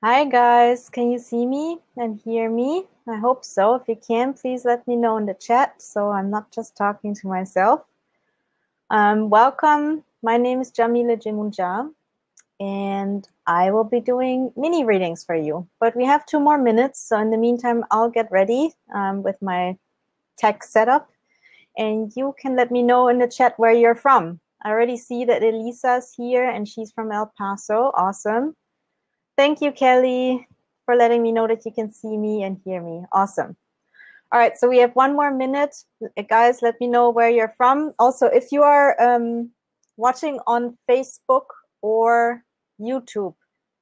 Hi guys, can you see me and hear me? I hope so. If you can, please let me know in the chat so I'm not just talking to myself. Welcome. My name is Yamile Yemoonyah and I will be doing mini readings for you. But we have 2 more minutes, so in the meantime, I'll get ready with my tech setup and you can let me know in the chat where you're from. I already see that Elisa's here and she's from El Paso. Awesome. Thank you, Kelly, for letting me know that you can see me and hear me. Awesome. All right, so we have 1 more minute. Guys, let me know where you're from. Also, if you are watching on Facebook or YouTube,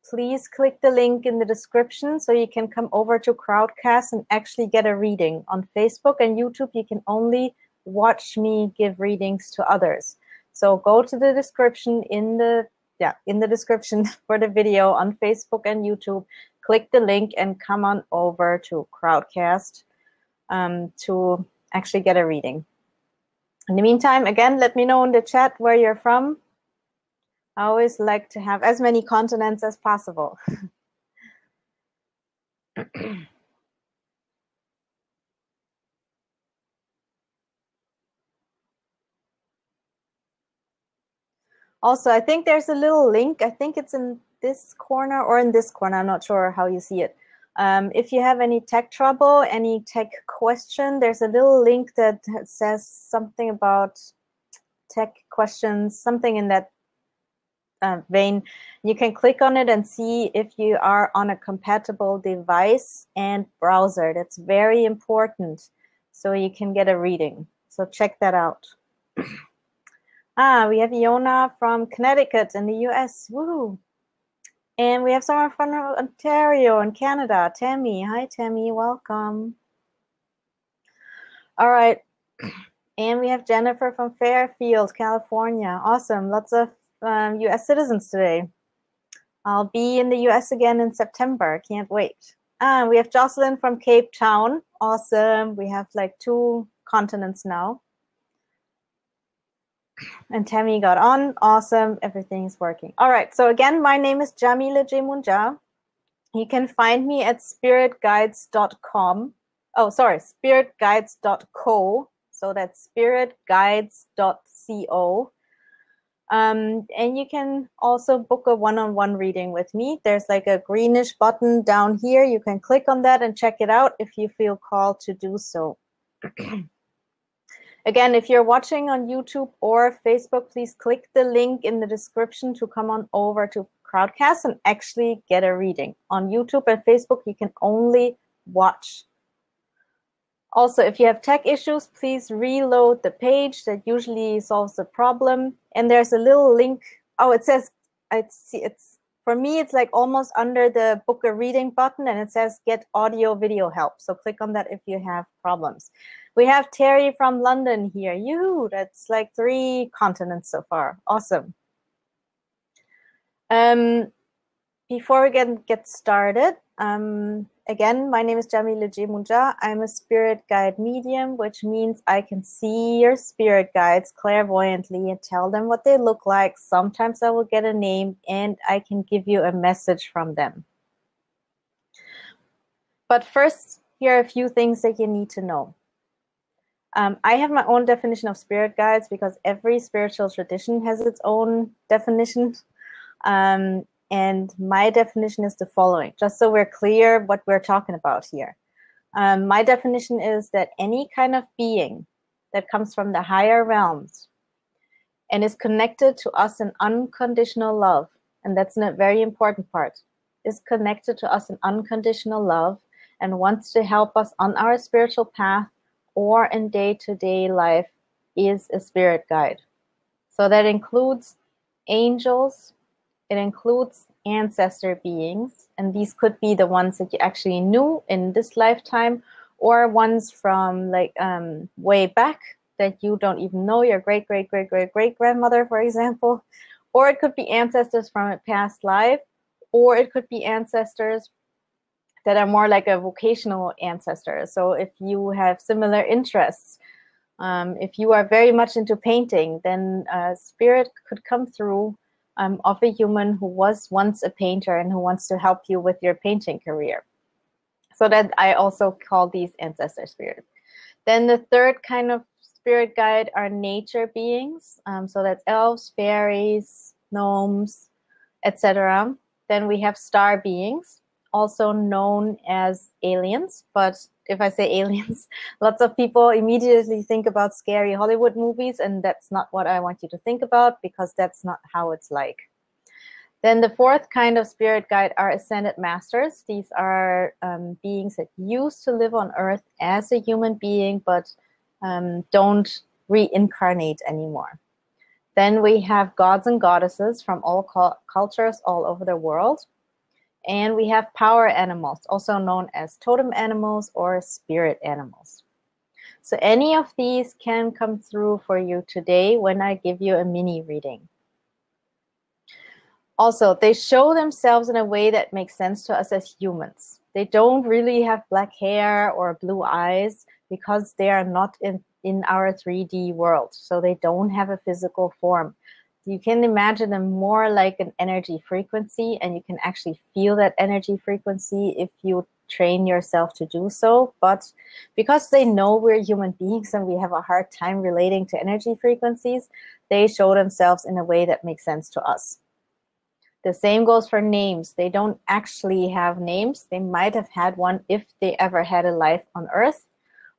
please click the link in the description so you can come over to Crowdcast and actually get a reading. On Facebook and YouTube, you can only watch me give readings to others. So go to the description in the description for the video on Facebook and YouTube. Click the link and come on over to Crowdcast to actually get a reading. In the meantime, again, let me know in the chat where you're from. I always like to have as many continents as possible. Also, I think there's a little link. I think it's in this corner or in this corner. I'm not sure how you see it. If you have any tech trouble, any tech question, there's a little link that says something about tech questions, something in that vein. You can click on it and see if you are on a compatible device and browser. That's very important so you can get a reading. So check that out. We have Iona from Connecticut in the US. Woo! And we have someone from Ontario in Canada. Tammy. Hi, Tammy. Welcome. All right. And we have Jennifer from Fairfield, California. Awesome. Lots of US citizens today. I'll be in the US again in September. Can't wait. We have Jocelyn from Cape Town. Awesome. We have like 2 continents now. And Tammy got on. Awesome. Everything's working. All right. So again, my name is Yamile Yemoonyah. You can find me at spiritguides.com. Oh, sorry, spiritguides.co. So that's spiritguides.co. And you can also book a one-on-one reading with me. There's like a greenish button down here. You can click on that and check it out if you feel called to do so. Again, if you're watching on YouTube or Facebook, please click the link in the description to come on over to Crowdcast and actually get a reading. On YouTube and Facebook, you can only watch. Also, if you have tech issues, please reload the page. That usually solves the problem. And there's a little link. Oh, it says, for me, it's like almost under the book a reading button, and it says get audio video help. So click on that if you have problems. We have Terry from London here. Yoo-hoo, that's like 3 continents so far. Awesome. Before we get started, again, my name is Yamile Yemoonyah. I'm a spirit guide medium, which means I can see your spirit guides clairvoyantly and tell them what they look like. Sometimes I will get a name and I can give you a message from them. But first, here are a few things that you need to know. I have my own definition of spirit guides because every spiritual tradition has its own definition. And my definition is the following, just so we're clear what we're talking about here. My definition is that any kind of being that comes from the higher realms and is connected to us in unconditional love, and that's a very important part, is connected to us in unconditional love and wants to help us on our spiritual path or in day-to-day life is a spirit guide. So that includes angels, it includes ancestor beings, and these could be the ones that you actually knew in this lifetime, or ones from like way back that you don't even know, your great-great-great-great-great-grandmother, for example. Or it could be ancestors from a past life, or it could be ancestors that are more like a vocational ancestor. So if you have similar interests, if you are very much into painting, then spirit could come through of a human who was once a painter and who wants to help you with your painting career. So that I also call these ancestor spirits. Then the third kind of spirit guide are nature beings. So that's elves, fairies, gnomes, etc. Then we have star beings, also known as aliens. But if I say aliens, lots of people immediately think about scary Hollywood movies, and that's not what I want you to think about, because that's not how it's like. Then the fourth kind of spirit guide are ascended masters. These are beings that used to live on Earth as a human being, but don't reincarnate anymore. Then we have gods and goddesses from all cultures all over the world. And we have power animals, also known as totem animals or spirit animals. So any of these can come through for you today when I give you a mini reading. Also, they show themselves in a way that makes sense to us as humans. They don't really have black hair or blue eyes because they are not in our 3D world. So they don't have a physical form. You can imagine them more like an energy frequency, and you can actually feel that energy frequency if you train yourself to do so. But because they know we're human beings and we have a hard time relating to energy frequencies, they show themselves in a way that makes sense to us. The same goes for names. They don't actually have names. They might have had one if they ever had a life on Earth.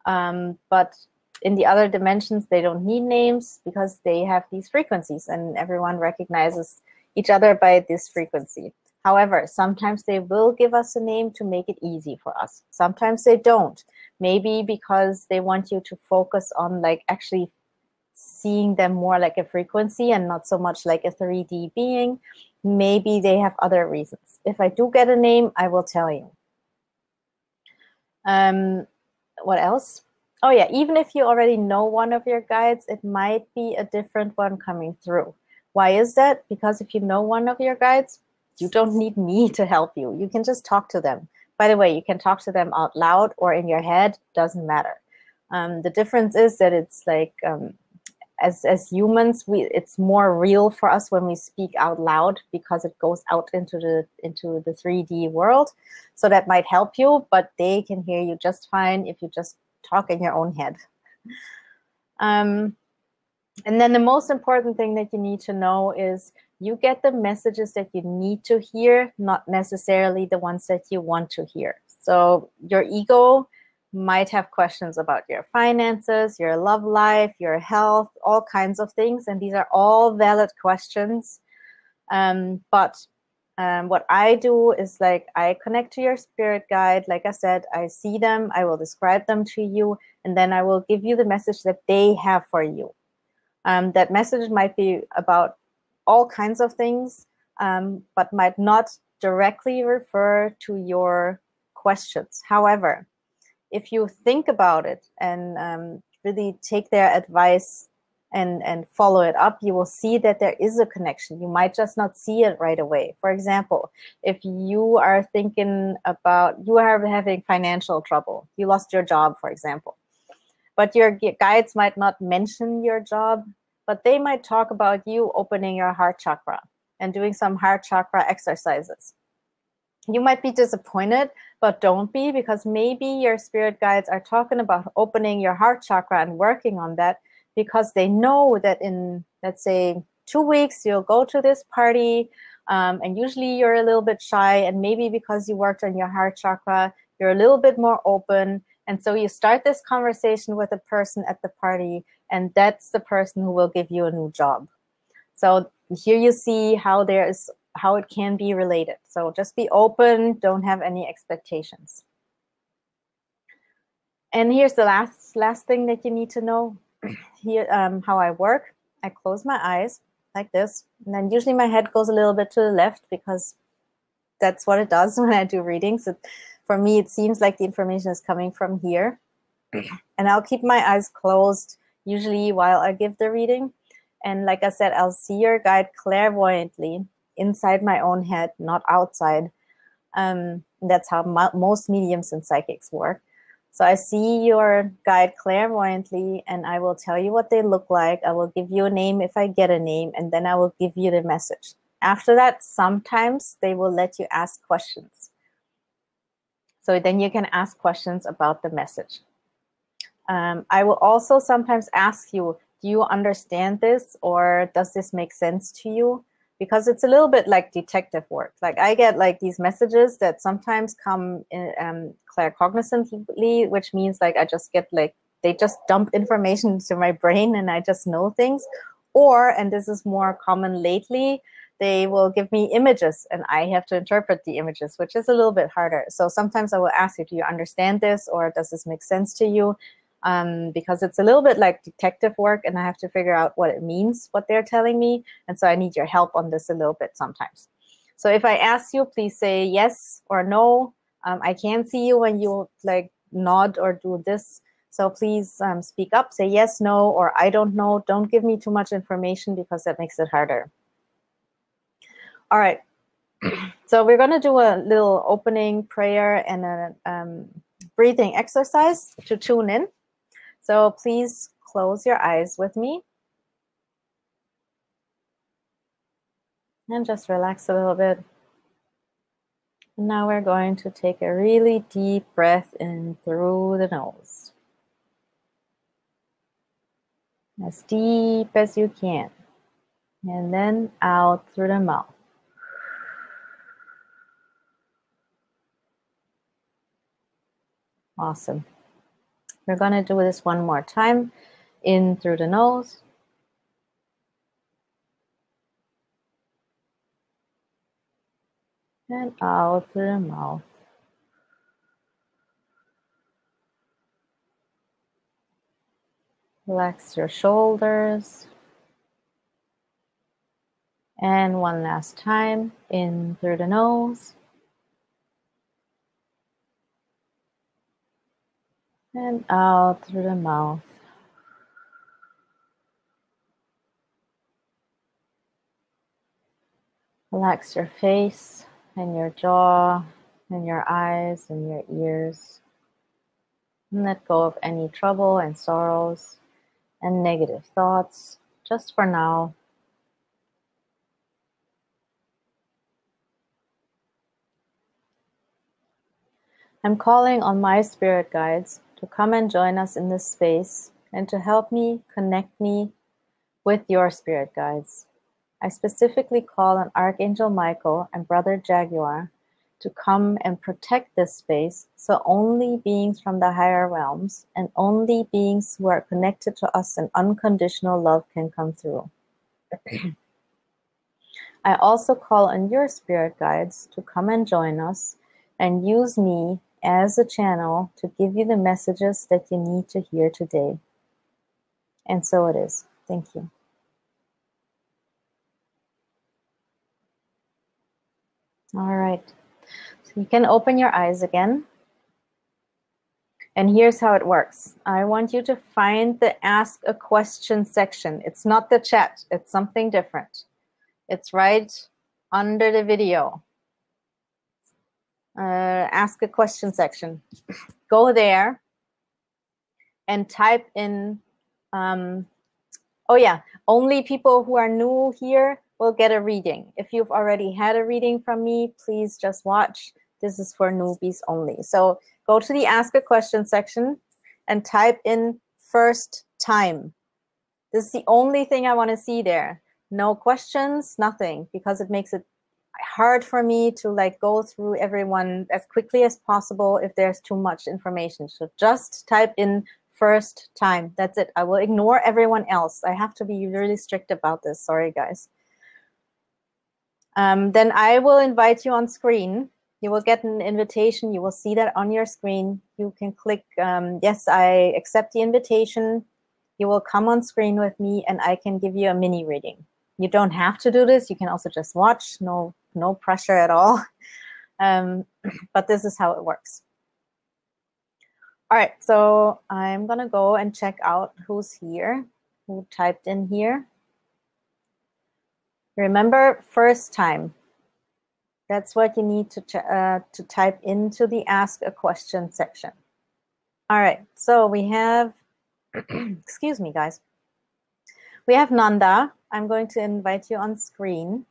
But in the other dimensions, they don't need names because they have these frequencies and everyone recognizes each other by this frequency. However, sometimes they will give us a name to make it easy for us. Sometimes they don't. Maybe because they want you to focus on like actually seeing them more like a frequency and not so much like a 3D being. Maybe they have other reasons. If I do get a name, I will tell you. What else? Oh yeah, even if you already know one of your guides, it might be a different one coming through. Why is that? Because if you know one of your guides, you don't need me to help you. You can just talk to them. By the way, you can talk to them out loud or in your head, doesn't matter. The difference is that it's like, as humans, it's more real for us when we speak out loud because it goes out into the 3D world. So that might help you, but they can hear you just fine if you just talk in your own head. And then the most important thing that you need to know is you get the messages that you need to hear, not necessarily the ones that you want to hear. So your ego might have questions about your finances, your love life, your health, all kinds of things. And these are all valid questions. But what I do is like I connect to your spirit guide. Like I said, I see them, I will describe them to you, and then I will give you the message that they have for you. That message might be about all kinds of things, but might not directly refer to your questions. However, if you think about it and really take their advice and follow it up, you will see that there is a connection. You might just not see it right away. For example, if you are thinking about, you are having financial trouble, you lost your job, for example, but your guides might not mention your job, but they might talk about you opening your heart chakra and doing some heart chakra exercises. You might be disappointed, but don't be, because maybe your spirit guides are talking about opening your heart chakra and working on that because they know that in, let's say, 2 weeks, you'll go to this party, and usually you're a little bit shy, and maybe because you worked on your heart chakra, you're a little bit more open, and so you start this conversation with a person at the party, and that's the person who will give you a new job. So here you see how it can be related. So just be open, don't have any expectations. And here's the last thing that you need to know. Here, how I work. I close my eyes like this, and then usually my head goes a little bit to the left because that's what it does when I do readings. For me, it seems like the information is coming from here. And I'll keep my eyes closed usually while I give the reading. And like I said, I'll see your guide clairvoyantly inside my own head, not outside. That's how most mediums and psychics work. So I see your guide clairvoyantly, and I will tell you what they look like. I will give you a name if I get a name, and then I will give you the message. After that, sometimes they will let you ask questions. So then you can ask questions about the message. I will also sometimes ask you, do you understand this, or does this make sense to you? Because it's a little bit like detective work. Like I get like these messages that sometimes come in, claircognizantly, which means like I just get like, they just dump information into my brain and I just know things. Or, and this is more common lately, they will give me images and I have to interpret the images, which is a little bit harder. So sometimes I will ask you, do you understand this, or does this make sense to you? Because it's a little bit like detective work and I have to figure out what it means, what they're telling me. And so I need your help on this a little bit sometimes. So if I ask you, please say yes or no. I can see you when you like nod or do this. So please speak up, say yes, no, or I don't know. Don't give me too much information because that makes it harder. All right. So we're going to do a little opening prayer and a breathing exercise to tune in. So please close your eyes with me and just relax a little bit. Now we're going to take a really deep breath in through the nose. As deep as you can. And then out through the mouth. Awesome. We're going to do this one more time. In through the nose. And out through the mouth. Relax your shoulders. And one last time. In through the nose. And out through the mouth. Relax your face and your jaw and your eyes and your ears. And let go of any trouble and sorrows and negative thoughts, just for now. I'm calling on my spirit guides to come and join us in this space and to help me connect me with your spirit guides. I specifically call on Archangel Michael and Brother Jaguar to come and protect this space so only beings from the higher realms and only beings who are connected to us in unconditional love can come through. I also call on your spirit guides to come and join us and use me as a channel to give you the messages that you need to hear today. And so it is. Thank you. All right. So you can open your eyes again. And here's how it works. I want you to find the Ask a Question section. It's not the chat. It's something different. It's right under the video. Ask a Question section. Go there and type in, only people who are new here will get a reading. If you've already had a reading from me, please just watch. This is for newbies only. So go to the Ask a Question section and type in first time. This is the only thing I want to see there. No questions, nothing, because it makes it hard for me to like go through everyone as quickly as possible if there's too much information. So just type in first time. That's it. I will ignore everyone else. I have to be really strict about this. Sorry, guys. Then I will invite you on screen. You will get an invitation. You will see that on your screen. You can click, yes, I accept the invitation. You will come on screen with me and I can give you a mini reading. You don't have to do this. You can also just watch. No pressure at all. But this is how it works. All right, so I'm going to go and check out who's here, who typed in here. Remember, first time. That's what you need to type into the Ask a Question section. All right, so we have, excuse me, guys. We have Nanda. I'm going to invite you on screen.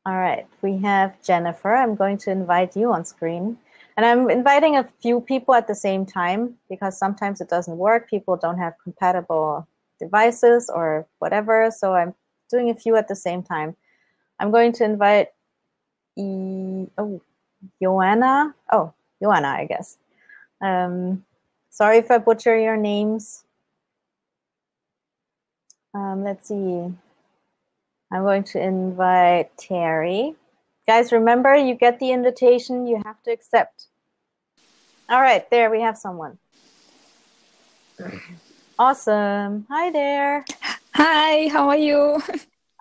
All right, we have Jennifer. I'm going to invite you on screen. And I'm inviting a few people at the same time because sometimes it doesn't work. People don't have compatible devices or whatever. So I'm doing a few at the same time. I'm going to invite Joanna. Oh, Joanna, I guess. Sorry if I butcher your names. Let's see. I'm going to invite Terry. Guys, remember, you get the invitation, you have to accept. All right, there we have someone. Awesome. Hi there. Hi, how are you?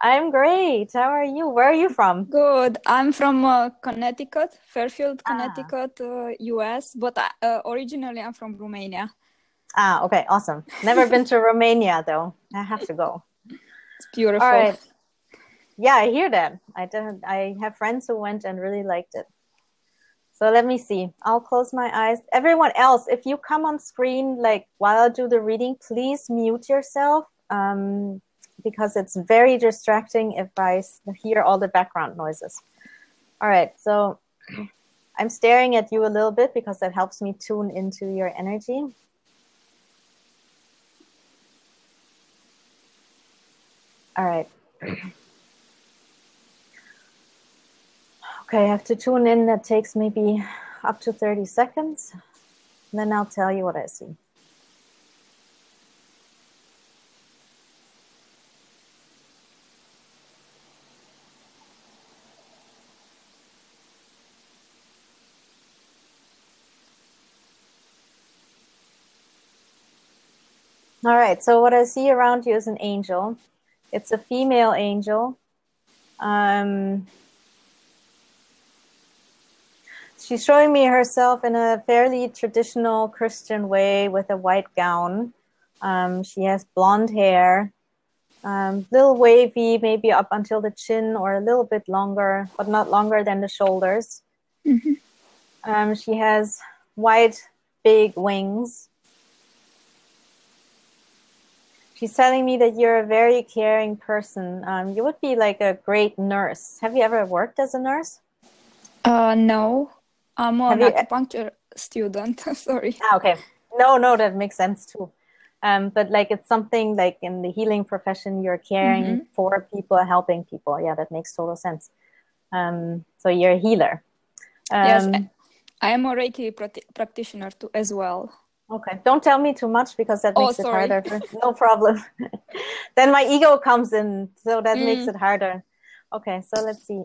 I'm great. How are you? Where are you from? Good. I'm from Connecticut, Fairfield, Connecticut, US, but originally I'm from Romania. Okay, awesome. Never been to Romania, though. I have to go. It's beautiful. All right. Yeah, I hear that. I have friends who went and really liked it. So let me see. I'll close my eyes. Everyone else, if you come on screen, like while I do the reading, please mute yourself because it's very distracting if I hear all the background noises. All right, so I'm staring at you a little bit because that helps me tune into your energy. All right. Okay, I have to tune in. That takes maybe up to 30 seconds. And then I'll tell you what I see. All right, so what I see around you is an angel. It's a female angel. She's showing me herself in a fairly traditional Christian way with a white gown. She has blonde hair, little wavy, maybe up until the chin or a little bit longer, but not longer than the shoulders. Mm-hmm. She has white, big wings. She's telling me that you're a very caring person. You would be like a great nurse. Have you ever worked as a nurse? No, I'm an acupuncture student. Sorry. Okay. No, that makes sense too. But like it's something like in the healing profession, you're caring for people, helping people. Yeah, that makes total sense. So you're a healer. Yes, I am a Reiki practitioner too, as well. Okay, don't tell me too much because that makes it harder. No problem. Then my ego comes in, so that makes it harder. Okay, so let's see.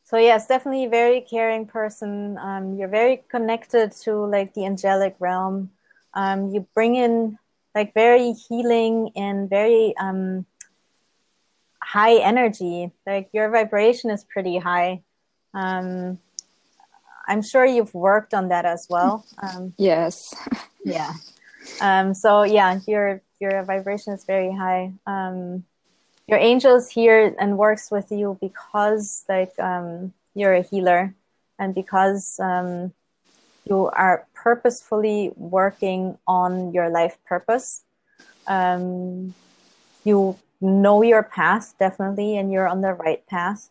So yes, definitely a very caring person. You're very connected to like the angelic realm. You bring in like very healing and very high energy. Like your vibration is pretty high. I'm sure you've worked on that as well. Yes. Yeah. So yeah, your vibration is very high. Your angel is here and works with you because like you're a healer and because you are purposefully working on your life purpose. You know your path definitely, and you're on the right path.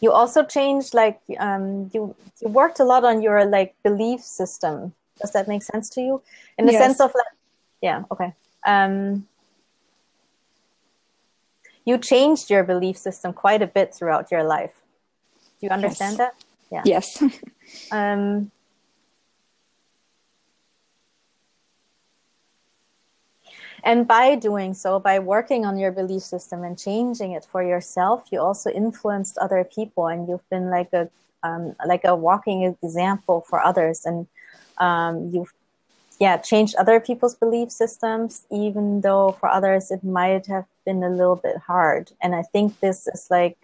You also changed like you worked a lot on your like belief system. Does that make sense to you? In the sense of like, yeah, okay. You changed your belief system quite a bit throughout your life. Do you understand that? Yeah. Yes. And by doing so, by working on your belief system and changing it for yourself, you also influenced other people, and you've been like a walking example for others. And you've changed other people's belief systems, even though for others it might have been a little bit hard. And I think this is like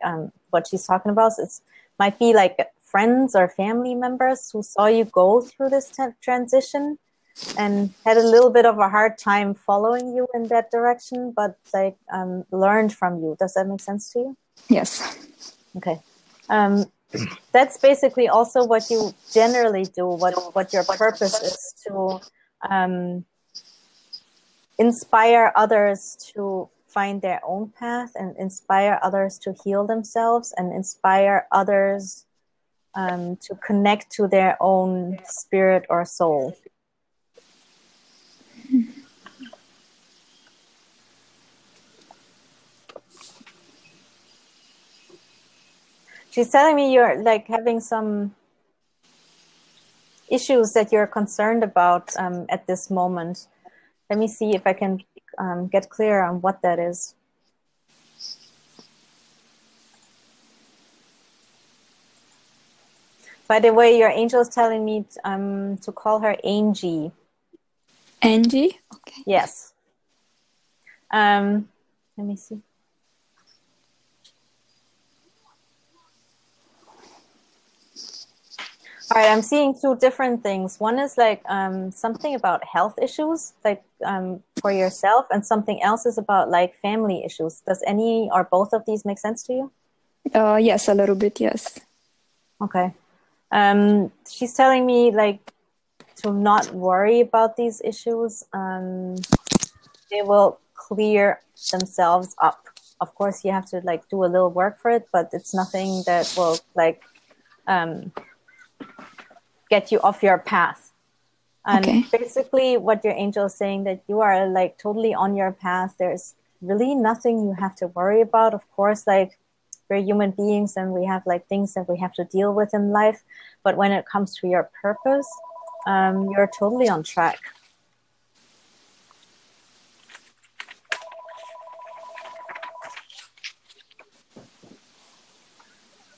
what she's talking about. It might be like friends or family members who saw you go through this transition and had a little bit of a hard time following you in that direction, but like learned from you. Does that make sense to you? Yes. Okay. That's basically also what you generally do, what your purpose is to inspire others to find their own path and inspire others to heal themselves and inspire others to connect to their own spirit or soul. She's telling me you're like having some issues that you're concerned about at this moment. Let me see if I can get clear on what that is. By the way, your angel is telling me to call her Angie. Angie? Okay. Yes. Let me see. All right, I'm seeing two different things. One is like something about health issues, like for yourself, and something else is about like family issues. Does any or both of these make sense to you? Yes, a little bit, yes. Okay. She's telling me like to not worry about these issues. They will clear themselves up. Of course, you have to like do a little work for it, but it's nothing that will like get you off your path. And Okay. basically what your angel is saying that you are like totally on your path. There's really nothing you have to worry about. Of course, like we're human beings and we have like things that we have to deal with in life. But when it comes to your purpose, you're totally on track.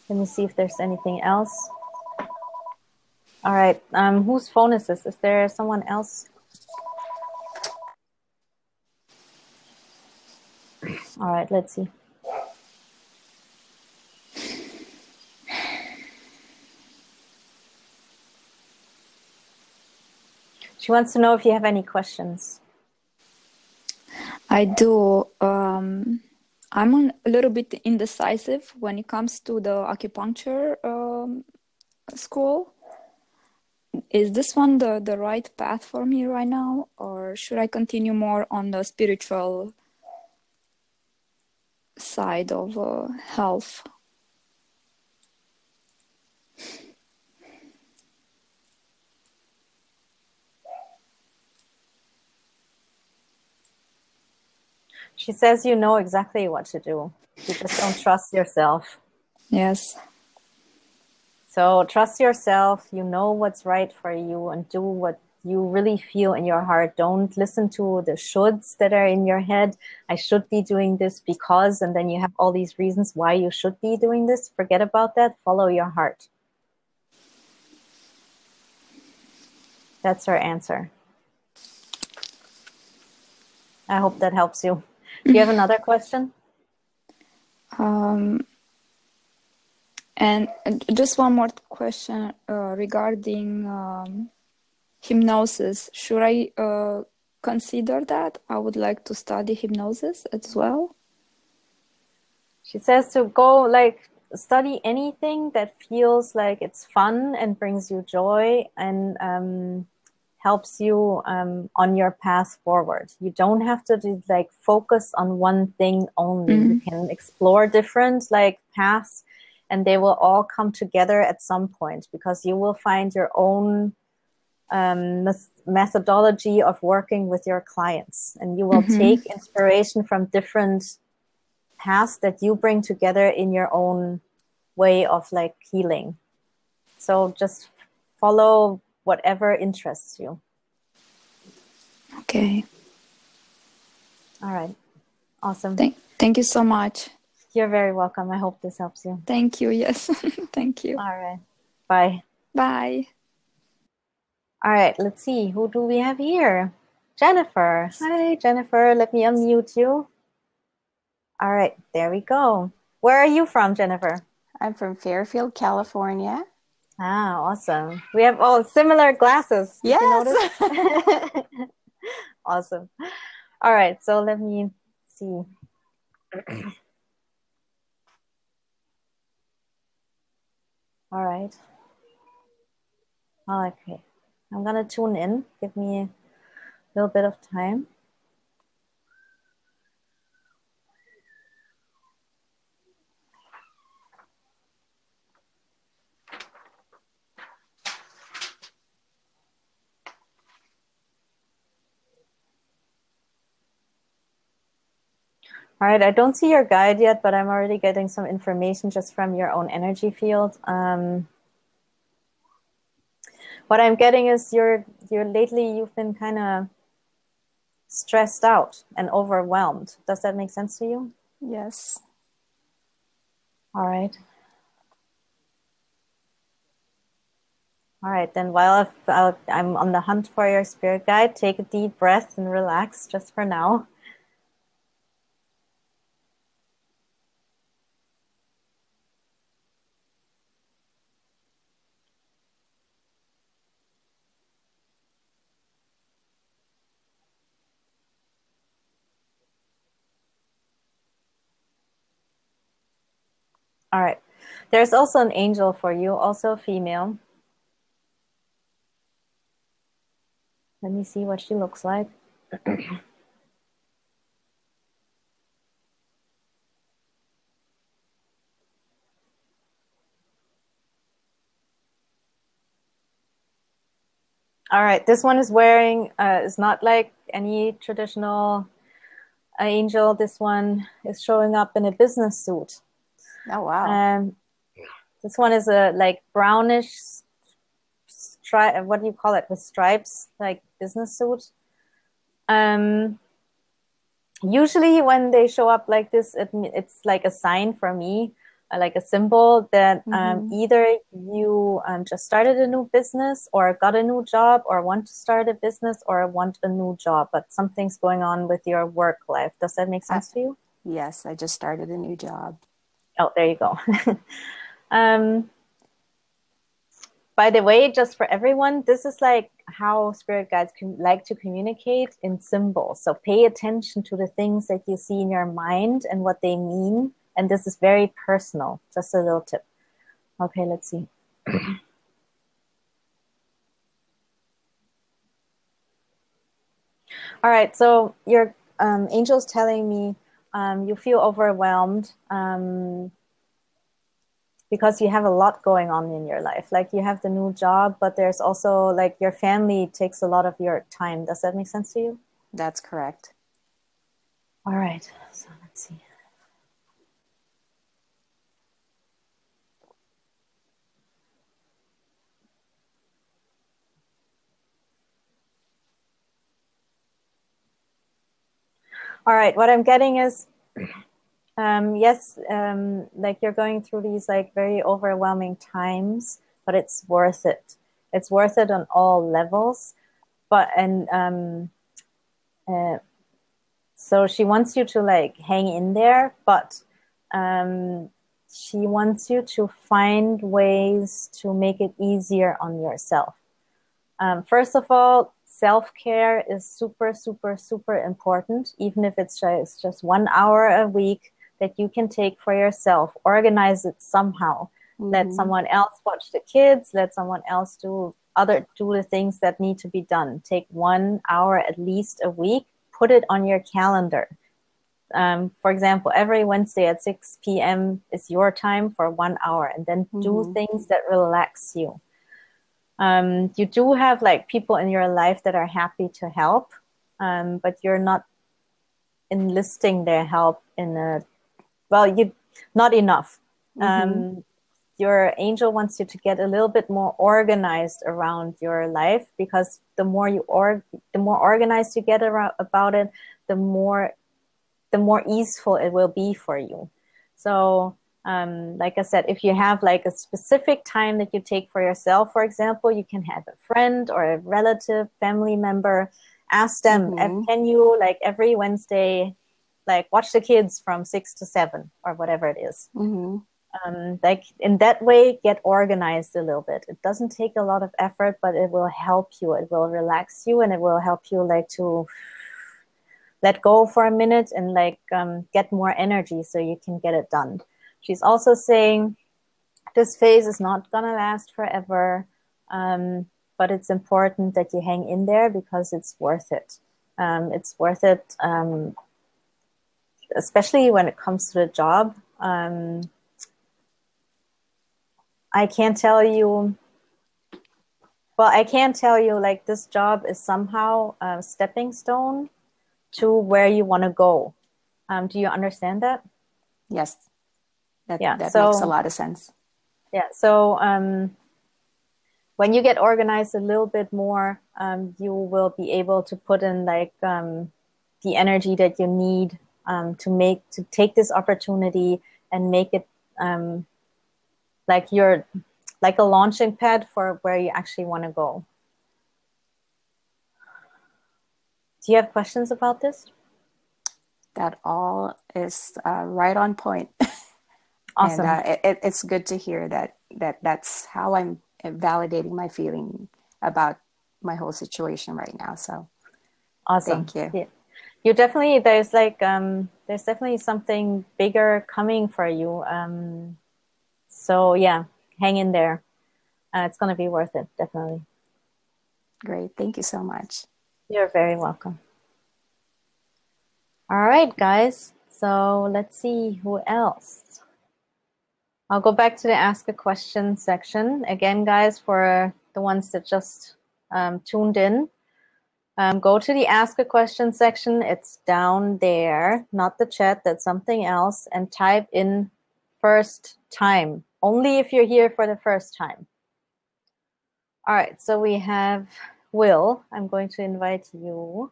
Let me see if there's anything else. All right. Whose phone is this? Is there someone else? All right, let's see. She wants to know if you have any questions. I do. I'm a little bit indecisive when it comes to the acupuncture school. Is this one the right path for me right now, or should I continue more on the spiritual side of health? She says you know exactly what to do. You just don't trust yourself. Yes. So trust yourself. You know what's right for you and do what you really feel in your heart. Don't listen to the shoulds that are in your head. I should be doing this because, and then you have all these reasons why you should be doing this. Forget about that. Follow your heart. That's her answer. I hope that helps you. Do you have another question? And just one more question regarding hypnosis. Should I consider that? I would like to study hypnosis as well. She says to go like study anything that feels like it's fun and brings you joy and helps you on your path forward. You don't have to do, like focus on one thing only. You can explore different like paths and they will all come together at some point because you will find your own methodology of working with your clients and you will take inspiration from different paths that you bring together in your own way of like healing. So just follow whatever interests you. Okay. All right. Awesome. Thank you so much. You're very welcome. I hope this helps you. Thank you. Yes. Thank you. All right. Bye. Bye. All right. Let's see. Who do we have here? Jennifer. Hi, Jennifer. Let me unmute you. All right. There we go. Where are you from, Jennifer? I'm from Fairfield, California. Ah, awesome. We have all similar glasses. Did you notice? Awesome. All right. So let me see. All right. Okay. I'm going to tune in. Give me a little bit of time. All right, I don't see your guide yet, but I'm already getting some information just from your own energy field. What I'm getting is you're lately you've been kind of stressed out and overwhelmed. Does that make sense to you? Yes. All right. All right, then while I'm on the hunt for your spirit guide, take a deep breath and relax just for now. All right. There's also an angel for you, also female. Let me see what she looks like. All right, this one is wearing, is not like any traditional angel. This one is showing up in a business suit. Oh, wow. This one is a like brownish stripe, what do you call it, with stripes, like business suit. Usually when they show up like this, it's like a sign for me, like a symbol that either you just started a new business or got a new job or want to start a business or want a new job, but something's going on with your work life. Does that make sense to you? Yes, I just started a new job. Oh, there you go. By the way, just for everyone, this is like how spirit guides like to communicate in symbols. So pay attention to the things that you see in your mind and what they mean. And this is very personal. Just a little tip. Okay, let's see. All right, so your angel's telling me you feel overwhelmed because you have a lot going on in your life. Like you have the new job, but there's also like your family takes a lot of your time. Does that make sense to you? That's correct. All right, so let's see. All right, what I'm getting is, yes, like you're going through these like very overwhelming times, but it's worth it. It's worth it on all levels. So she wants you to like hang in there, but she wants you to find ways to make it easier on yourself. First of all, self-care is super, super, super important, even if it's just 1 hour a week that you can take for yourself. Organize it somehow. Let someone else watch the kids. Let someone else do the things that need to be done. Take 1 hour at least a week. Put it on your calendar. For example, every Wednesday at 6 p.m. is your time for 1 hour, and then do things that relax you. You do have like people in your life that are happy to help, but you're not enlisting their help not enough. Your angel wants you to get a little bit more organized around your life, because the more organized you get about it, the more easeful it will be for you. So like I said, if you have like a specific time that you take for yourself, for example, you can have a friend or a relative, family member, ask them, can you like every Wednesday, like watch the kids from 6 to 7 or whatever it is. Like in that way, get organized a little bit. It doesn't take a lot of effort, but it will help you. It will relax you, and it will help you like to let go for a minute and like get more energy so you can get it done. She's also saying this phase is not gonna last forever, but it's important that you hang in there because it's worth it. It's worth it, especially when it comes to the job. I can't tell you like this job is somehow a stepping stone to where you want to go. Do you understand that? Yes, that Yeah. that makes a So lot of sense. yeah. So when you get organized a little bit more, you will be able to put in like the energy that you need to take this opportunity and make it like your like a launching pad for where you actually want to go. Do you have questions about this? That all is right on point. And Awesome. it's good to hear that's how I'm validating my feeling about my whole situation right now. So Awesome. thank you. Yeah. You definitely there's definitely something bigger coming for you. So yeah, hang in there. It's gonna be worth it, definitely. Great. Thank you so much. You're very welcome. All right, guys. So let's see who else. I'll go back to the ask a question section again, guys. For the ones that just tuned in, go to the ask a question section. It's down there, not the chat. That's something else. And type in first time. Only if you're here for the first time. All right. So we have Will. I'm going to invite you.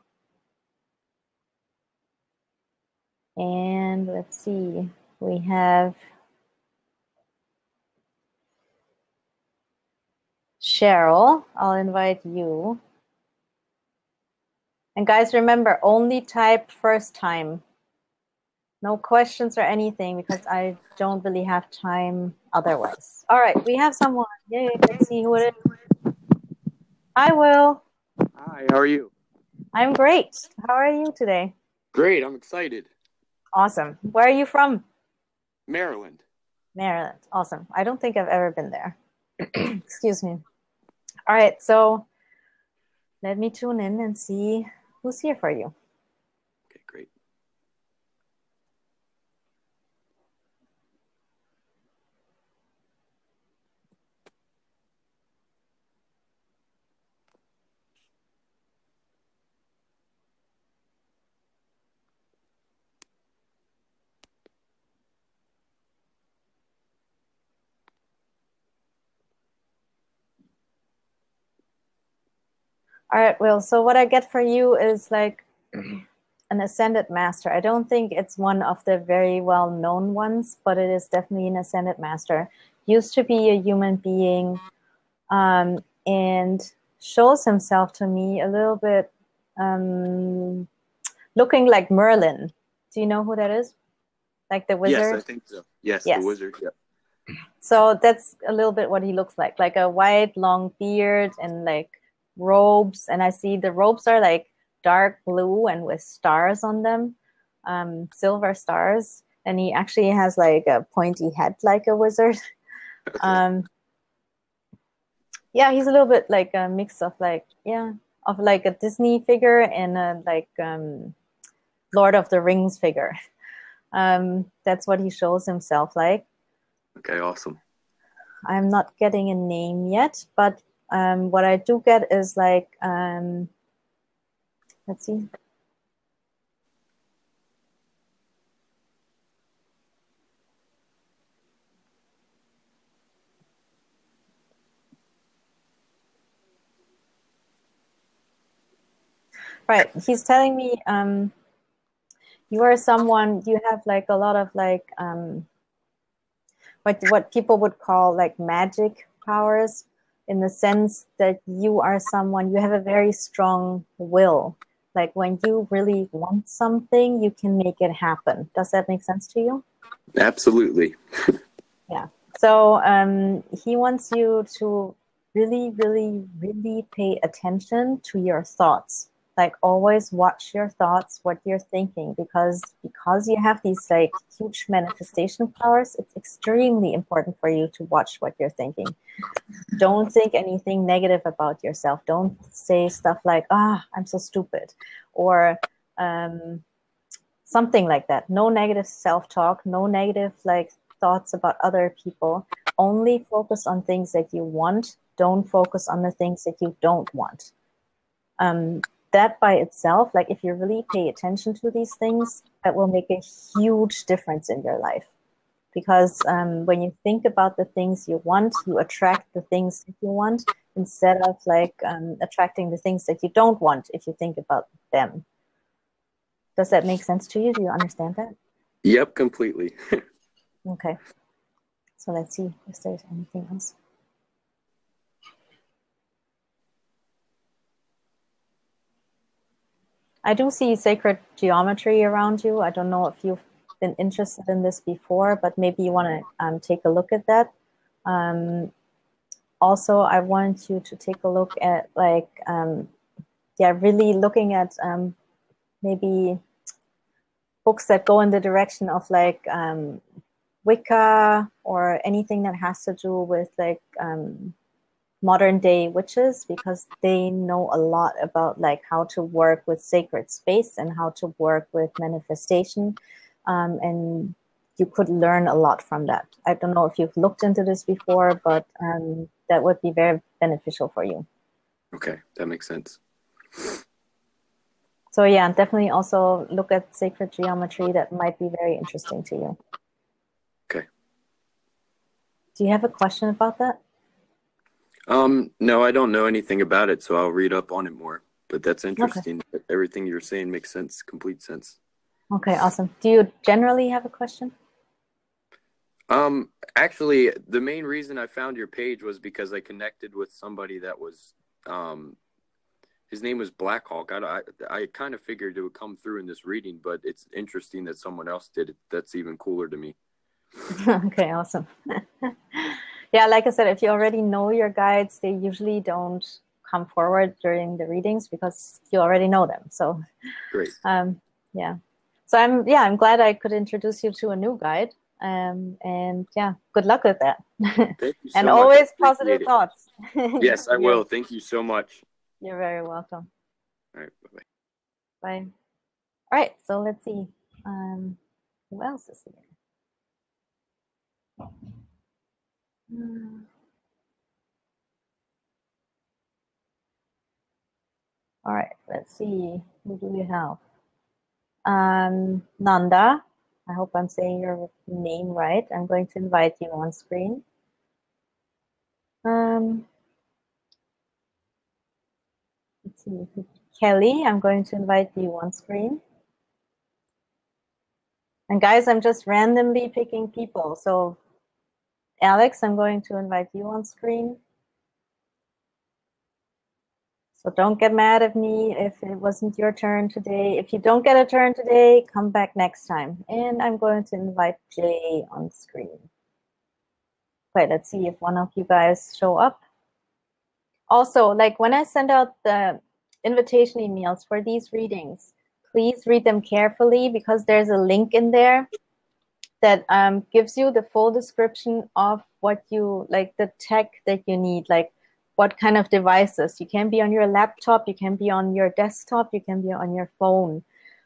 And let's see. We have Cheryl. I'll invite you. And guys, remember, only type first time. No questions or anything because I don't really have time otherwise. All right, we have someone. Yay, let's see who it is. Hi, Will. Hi, how are you? I'm great. How are you today? Great, I'm excited. Awesome. Where are you from? Maryland. Maryland. Awesome. I don't think I've ever been there. Excuse me. All right, so let me tune in and see who's here for you. Okay, great. All right, Will. So what I get for you is like an ascended master. I don't think it's one of the very well-known ones, but it is definitely an ascended master. Used to be a human being, and shows himself to me a little bit looking like Merlin. Do you know who that is? Like the wizard? Yes, I think so. Yes, Yes. The wizard, yep. So that's a little bit what he looks like a white, long beard and like robes. And I see the robes are like dark blue and with stars on them, silver stars. And he actually has like a pointy head like a wizard. Yeah, he's a little bit like a mix of like, yeah, of like a Disney figure and a like Lord of the Rings figure. That's what he shows himself like. Okay, awesome. I'm not getting a name yet, but what I do get is like, let's see. Right, he's telling me you are someone, you have like a lot of like what people would call like magic powers, in the sense that you are someone, you have a very strong will. Like when you really want something, you can make it happen. Does that make sense to you? Absolutely. Yeah. So he wants you to really, really, really pay attention to your thoughts. Like always watch your thoughts, what you're thinking, because you have these like huge manifestation powers, it's extremely important for you to watch what you're thinking. Don't think anything negative about yourself. Don't say stuff like, I'm so stupid, or something like that. No negative self-talk, no negative like thoughts about other people. Only focus on things that you want. Don't focus on the things that you don't want. that by itself, like if you really pay attention to these things, that will make a huge difference in your life. Because when you think about the things you want, you attract the things that you want instead of like attracting the things that you don't want if you think about them. Does that make sense to you? Do you understand that? Yep, completely. Okay. So let's see if there's anything else. I do see sacred geometry around you. I don't know if you've been interested in this before, but maybe you want to take a look at that. Also, I want you to take a look at like, really looking at maybe books that go in the direction of like Wicca or anything that has to do with like modern day witches, because they know a lot about like how to work with sacred space and how to work with manifestation, and you could learn a lot from that. I don't know if you've looked into this before, but that would be very beneficial for you. Okay, that makes sense. So yeah, definitely also look at sacred geometry. That might be very interesting to you. Okay. Do you have a question about that? No, I don't know anything about it, so I'll read up on it more. But that's interesting. Okay. Everything you're saying makes sense, complete sense. Okay, awesome. Do you generally have a question? Actually, the main reason I found your page was because I connected with somebody that was, his name was Blackhawk. I kind of figured it would come through in this reading, but it's interesting that someone else did it. That's even cooler to me. Okay, awesome. Yeah, like I said, if you already know your guides, they usually don't come forward during the readings because you already know them. So Great. Yeah. So I'm glad I could introduce you to a new guide. And yeah, good luck with that. Thank you so and much. always positive thoughts. Yes, I will. Thank you so much. You're very welcome. All right. Bye-bye. Bye. All right. So let's see. Who else is here? All right. Let's see. Who do we have? Nanda. I hope I'm saying your name right. I'm going to invite you on screen. Let's see. Kelly, I'm going to invite you on screen. And guys, I'm just randomly picking people. So Alex, I'm going to invite you on screen. So don't get mad at me if it wasn't your turn today. If you don't get a turn today, come back next time. And I'm going to invite Jay on screen. Okay, let's see if one of you guys show up. Also, like when I send out the invitation emails for these readings, please read them carefully because there's a link in there that gives you the full description of what you like, the tech that you need, like what kind of devices. You can be on your laptop, you can be on your desktop, you can be on your phone.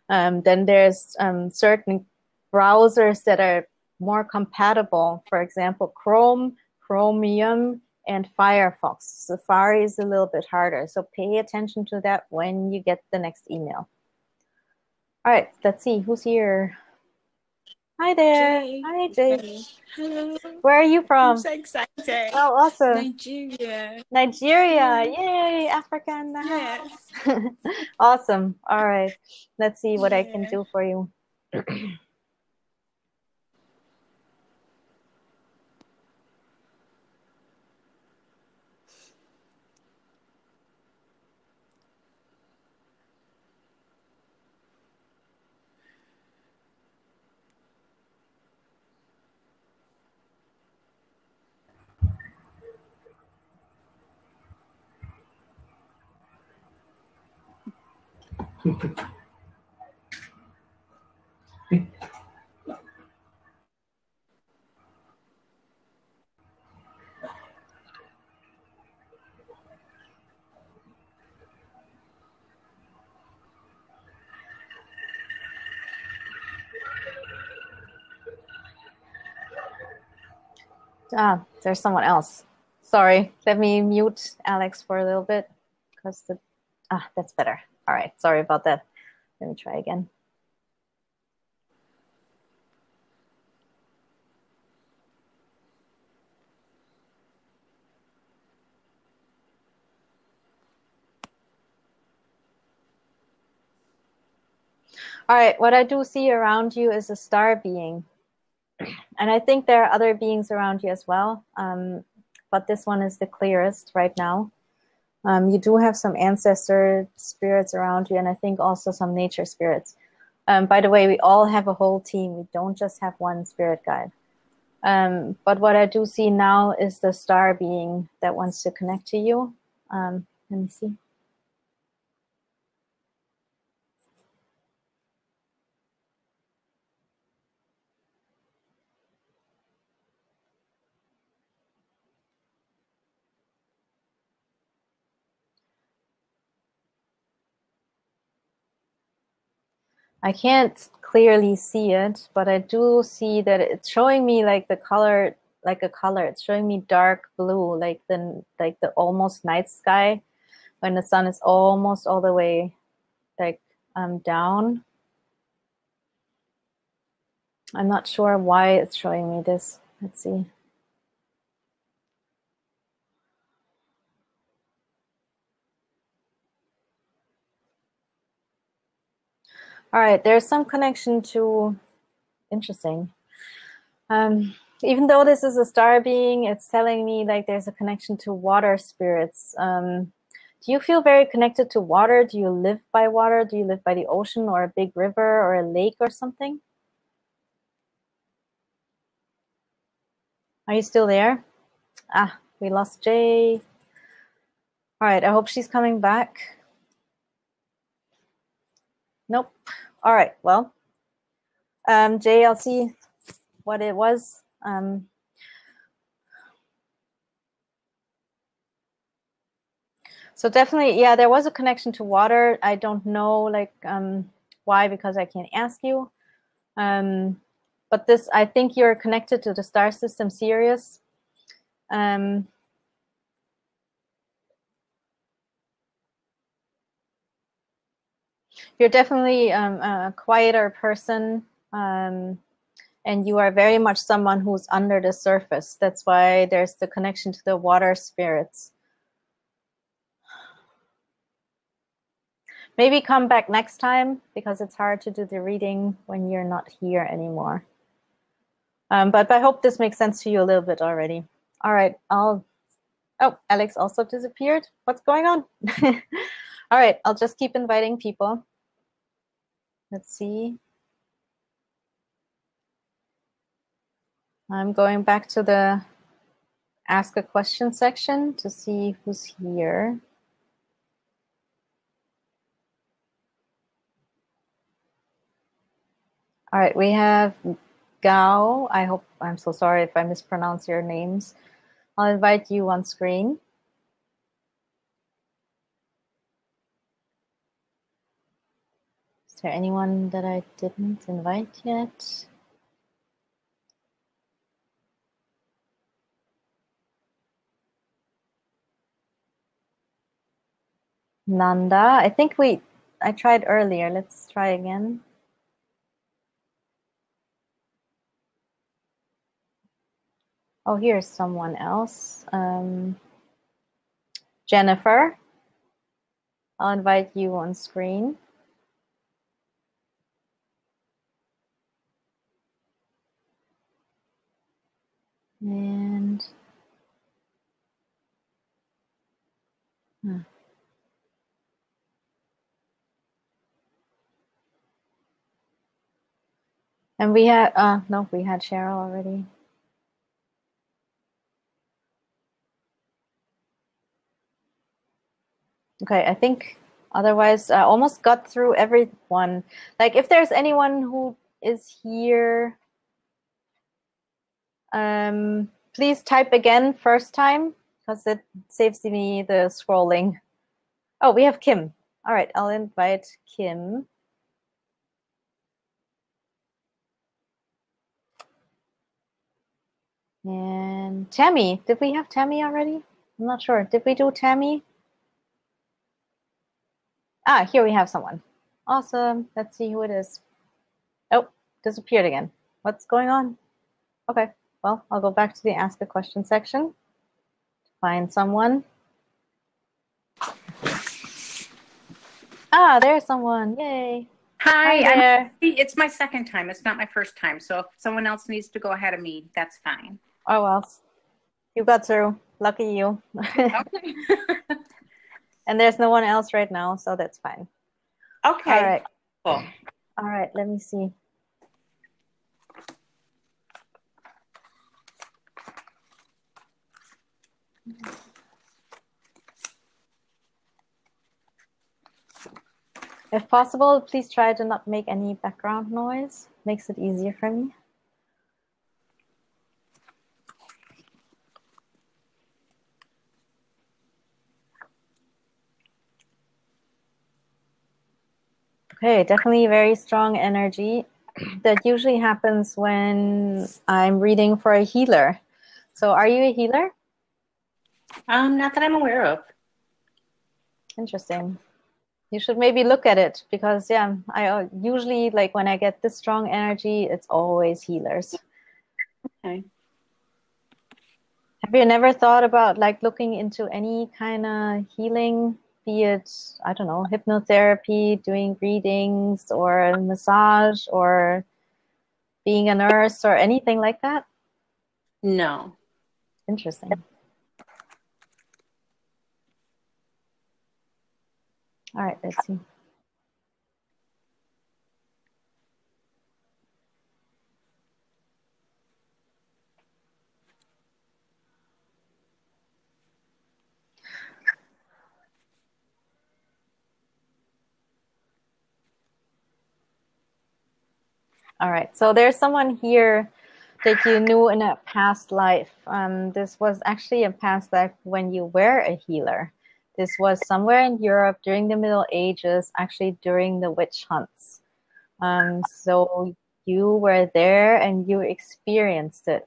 Then there's certain browsers that are more compatible. For example, Chrome, Chromium, and Firefox. Safari is a little bit harder. So pay attention to that when you get the next email. All right, let's see who's here. Hi there. Jay. Hi, Jay. Hey. Hello. Where are you from? I'm so excited. Oh, awesome. Nigeria. Nigeria. Yeah. Yay, Africa in the Yes. house. Awesome. All right. Let's see what I can Yeah. do for you. Ah, there's someone else. Sorry. Let me mute Alex for a little bit because that's better. All All right, sorry about that. Let me try again. All right, what I do see around you is a star being. And I think there are other beings around you as well, but this one is the clearest right now. You do have some ancestor spirits around you, and I think also some nature spirits. By the way, we all have a whole team. We don't just have one spirit guide. But what I do see now is the star being that wants to connect to you. Let me see. I can't clearly see it, but I do see that it's showing me like the color, like a color. It's showing me dark blue, like the almost night sky when the sun is almost all the way like down. I'm not sure why it's showing me this. Let's see. All right, there's some connection to, interesting. Even though this is a star being, it's telling me like there's a connection to water spirits. Do you feel very connected to water? Do you live by water? Do you live by the ocean or a big river or a lake or something? Are you still there? Ah, we lost Jay. All right, I hope she's coming back. Nope. All right, well, Jay, I'll see what it was. So definitely, yeah, there was a connection to water. I don't know like why, because I can't ask you. But this, I think you're connected to the star system Sirius. You're definitely a quieter person, and you are very much someone who's under the surface. That's why there's the connection to the water spirits. Maybe come back next time, because it's hard to do the reading when you're not here anymore. But I hope this makes sense to you a little bit already. All right, oh, Alex also disappeared. What's going on? All right, I'll just keep inviting people. Let's see. I'm going back to the ask a question section to see who's here. All right, we have Gao. I'm so sorry if I mispronounce your names. I'll invite you on screen. Is there anyone that I didn't invite yet? Nanda, I think I tried earlier. Let's try again. Oh, here's someone else. Jennifer, I'll invite you on screen. And we had no, we had Cheryl already. Okay, I think otherwise I almost got through everyone. Like if there's anyone who is here, please type again first time, because it saves me the scrolling. Oh, we have Kim. All right, I'll invite Kim. And Tammy, did we have Tammy already? I'm not sure. Did we do Tammy? Ah, here we have someone. Awesome. Let's see who it is. Oh, disappeared again. What's going on? Okay, well, I'll go back to the Ask a Question section to find someone. Ah, there's someone. Yay. Hi there. It's my second time. It's not my first time. So if someone else needs to go ahead of me, that's fine. Oh, well. You got through. Lucky you. Okay. And there's no one else right now, so that's fine. Okay. All right. Cool. All right, let me see. If possible, please try to not make any background noise. Makes it easier for me. Okay, definitely very strong energy. That usually happens when I'm reading for a healer. So are you a healer? Not that I'm aware of. Interesting. You should maybe look at it because, yeah, I usually, like, when I get this strong energy, it's always healers. Okay. Have you never thought about, like, looking into any kind of healing, be it, I don't know, hypnotherapy, doing readings, or massage, or being a nurse, or anything like that? No. Interesting. All right, let's see. All right, so there's someone here that you knew in a past life. This was actually a past life when you were a healer. This was somewhere in Europe during the Middle Ages, actually during the witch hunts. So you were there and you experienced it.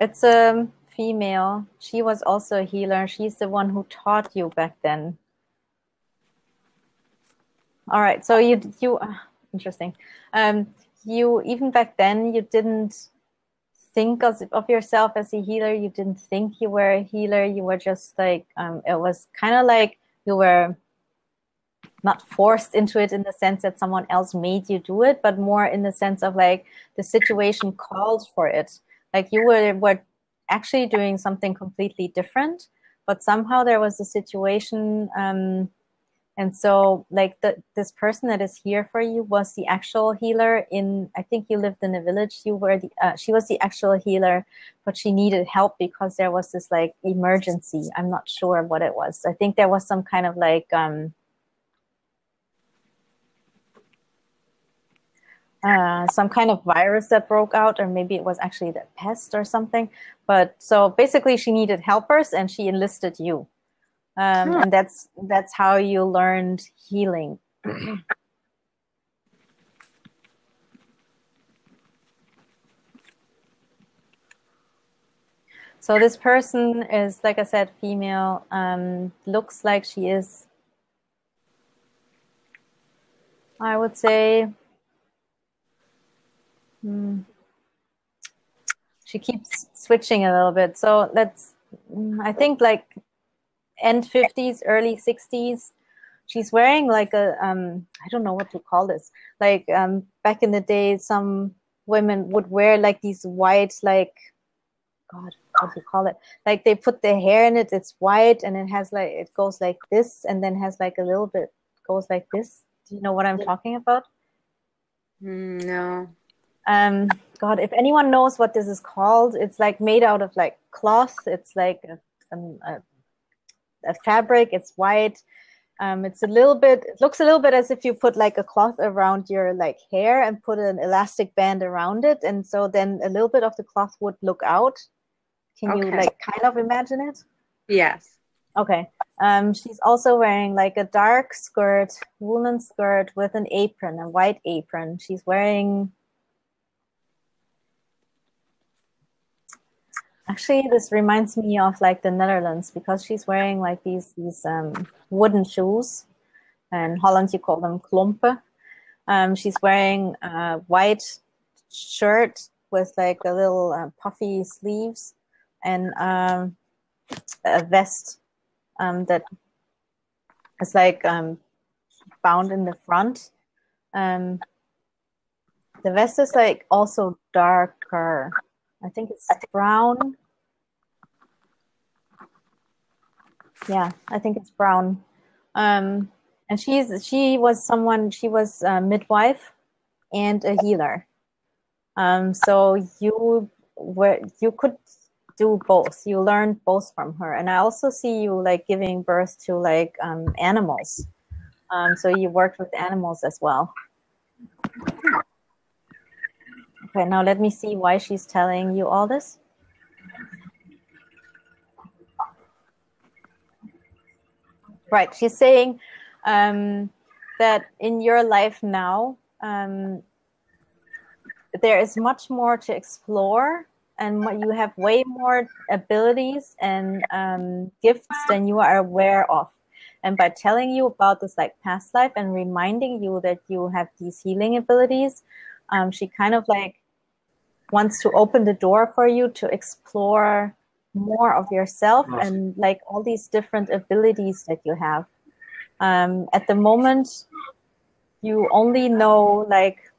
It's a female. She was also a healer. She's the one who taught you back then. All right. So you interesting. You even back then you didn't think of yourself as a healer. You didn't think you were a healer. You were just like it was kind of like you were not forced into it in the sense that someone else made you do it, but more in the sense of like the situation called for it. Like you were actually doing something completely different, but somehow there was a situation. And so like this person that is here for you was the actual healer I think you lived in a village. She was the actual healer, but she needed help because there was this like emergency. I'm not sure what it was. I think there was some kind of like, some kind of virus that broke out, or maybe it was actually the pest or something. But so basically she needed helpers and she enlisted you. And that's how you learned healing. So this person is, like I said, female. Looks like she is, I would say, she keeps switching a little bit. So I think like end 50s, early 60s. She's wearing like a, I don't know what to call this. Like back in the day, some women would wear like these white, like, God, what do you call it? Like they put their hair in it, it's white, and it has like, it goes like this, and then has like a little bit, goes like this. Do you know what I'm talking about? No. God, if anyone knows what this is called, it's like made out of like cloth. It's like a fabric. It's white. It's a little bit, it looks a little bit as if you put like a cloth around your like hair and put an elastic band around it. And so then a little bit of the cloth would look out. Can you like kind of imagine it? Yes. Okay. She's also wearing like a dark skirt, woolen skirt with an apron, a white apron. She's wearing Actually, this reminds me of like the Netherlands because she's wearing like these wooden shoes. In Holland, you call them klompen. She's wearing a white shirt with like a little puffy sleeves and a vest that is like bound in the front. The vest is like also darker. I think it's brown. Yeah, I think it's brown. And she was a midwife and a healer. So you could do both. You learned both from her. And I also see you like giving birth to like animals. So you worked with animals as well. Okay, now let me see why she's telling you all this. Right, she's saying that in your life now, there is much more to explore, and you have way more abilities and gifts than you are aware of. And by telling you about this like past life and reminding you that you have these healing abilities, she kind of like wants to open the door for you to explore more of yourself and like all these different abilities that you have. At the moment, you only know like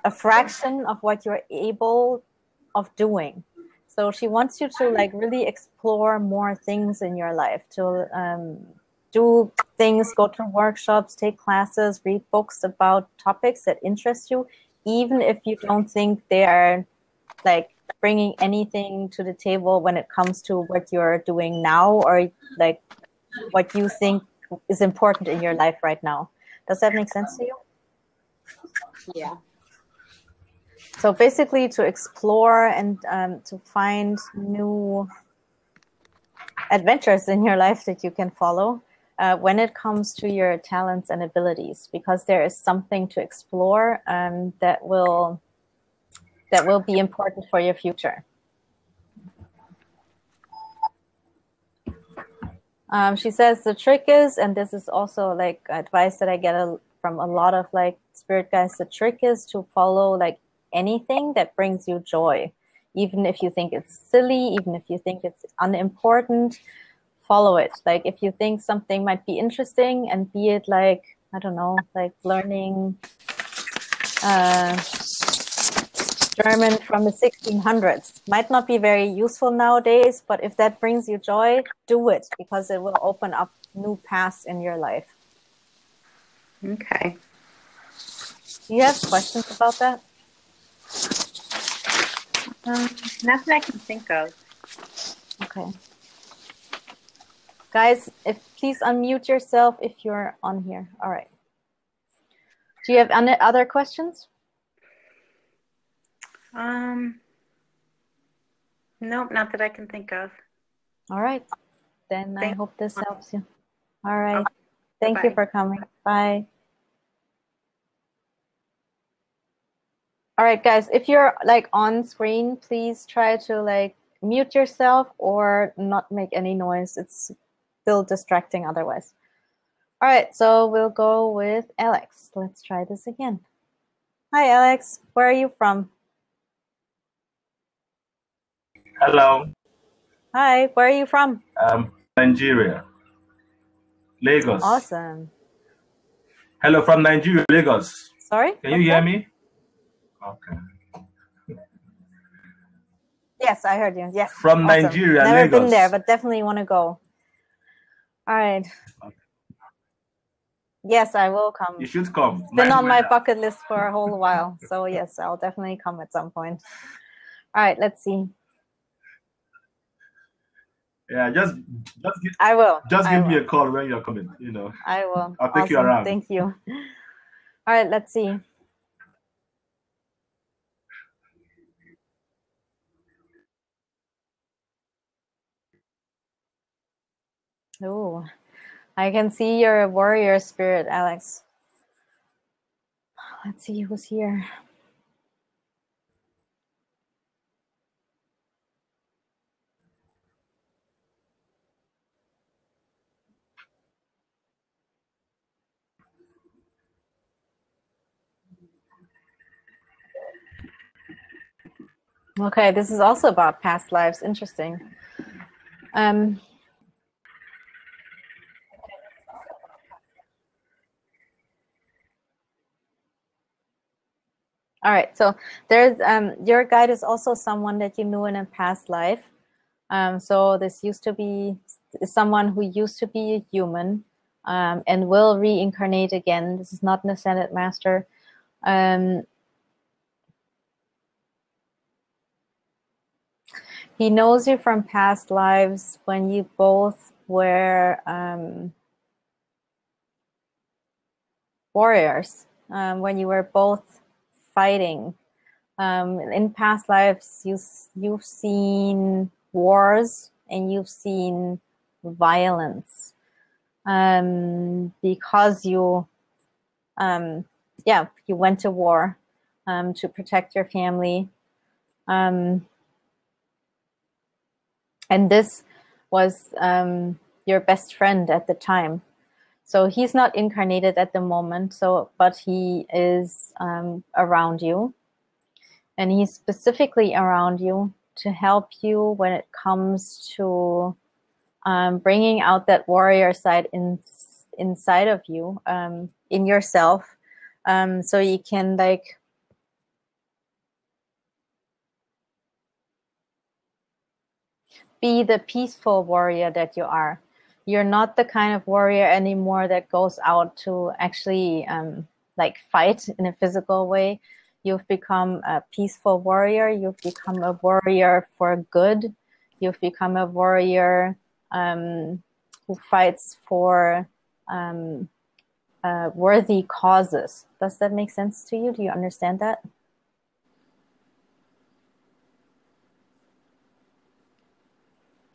a fraction of what you're able of doing. So she wants you to like really explore more things in your life, to do things, go to workshops, take classes, read books about topics that interest you, even if you don't think they are like bringing anything to the table when it comes to what you're doing now or like what you think is important in your life right now. Does that make sense to you? Yeah. So basically to explore and to find new adventures in your life that you can follow when it comes to your talents and abilities, because there is something to explore that will be important for your future. She says the trick is, and this is also like advice that I get from a lot of like spirit guides, the trick is to follow like anything that brings you joy. Even if you think it's silly, even if you think it's unimportant, follow it. Like if you think something might be interesting, and be it like, I don't know, like learning German from the 1600s. Might not be very useful nowadays, but if that brings you joy, do it, because it will open up new paths in your life. Okay. Do you have questions about that? Not that I can think of. Okay. Guys, please unmute yourself if you're on here. All right. Do you have any other questions? Nope, not that I can think of. All right. Then I hope this you. helps you. All right. Okay. Thank you Bye-bye. for coming. Bye. All right, guys, if you're like on screen, please try to like mute yourself or not make any noise. It's still distracting otherwise. All right, so we'll go with Alex. Let's try this again. Hi, Alex. Where are you from? Hello. Hi, where are you from? Nigeria. Lagos. Awesome. Hello from Nigeria, Lagos. Sorry? Can you hear me? Okay. Yes, I heard you. Yes. From awesome. Nigeria, Never Lagos. been there, but definitely want to go. All right. Okay. Yes, I will come. You should come. It's been Nice on my weather. bucket list for a whole while. So yes, I'll definitely come at some point. All right, let's see. Yeah, just I will. give me a call when you're coming, you know. I will. I'll take you around. Thank you. All right, let's see. Oh, I can see you're a warrior spirit, Alex. Let's see who's here. Okay, this is also about past lives. Interesting. All right, so there's your guide is also someone that you knew in a past life. So this used to be someone who used to be a human and will reincarnate again. This is not an ascended master. He knows you from past lives when you both were warriors, when you were both fighting. In past lives, you've seen wars and you've seen violence because you went to war to protect your family. And this was your best friend at the time. So he's not incarnated at the moment, but he is around you. And he's specifically around you to help you when it comes to bringing out that warrior side inside of you, in yourself, so you can be the peaceful warrior that you are. You're not the kind of warrior anymore that goes out to actually fight in a physical way. You've become a peaceful warrior. You've become a warrior for good. You've become a warrior who fights for worthy causes. Does that make sense to you? Do you understand that?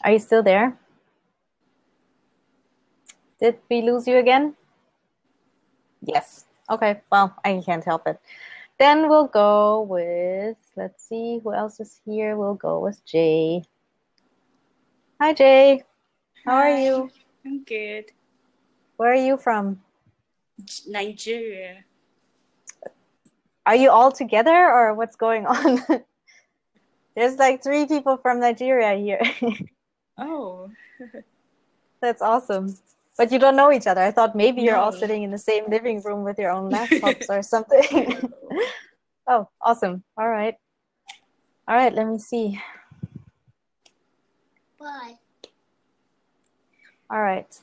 Are you still there? Did we lose you again? Yes. Okay, well, I can't help it. Then we'll go with, let's see, who else is here? We'll go with Jay. Hi, Jay. How are you? I'm good. Where are you from? Nigeria. Are you all together or what's going on? There's like 3 people from Nigeria here. Oh. That's awesome. But you don't know each other. I thought maybe you're all No. sitting in the same living room with your own laptops or something. Oh, awesome. All right. All right, let me see. Bye. All right.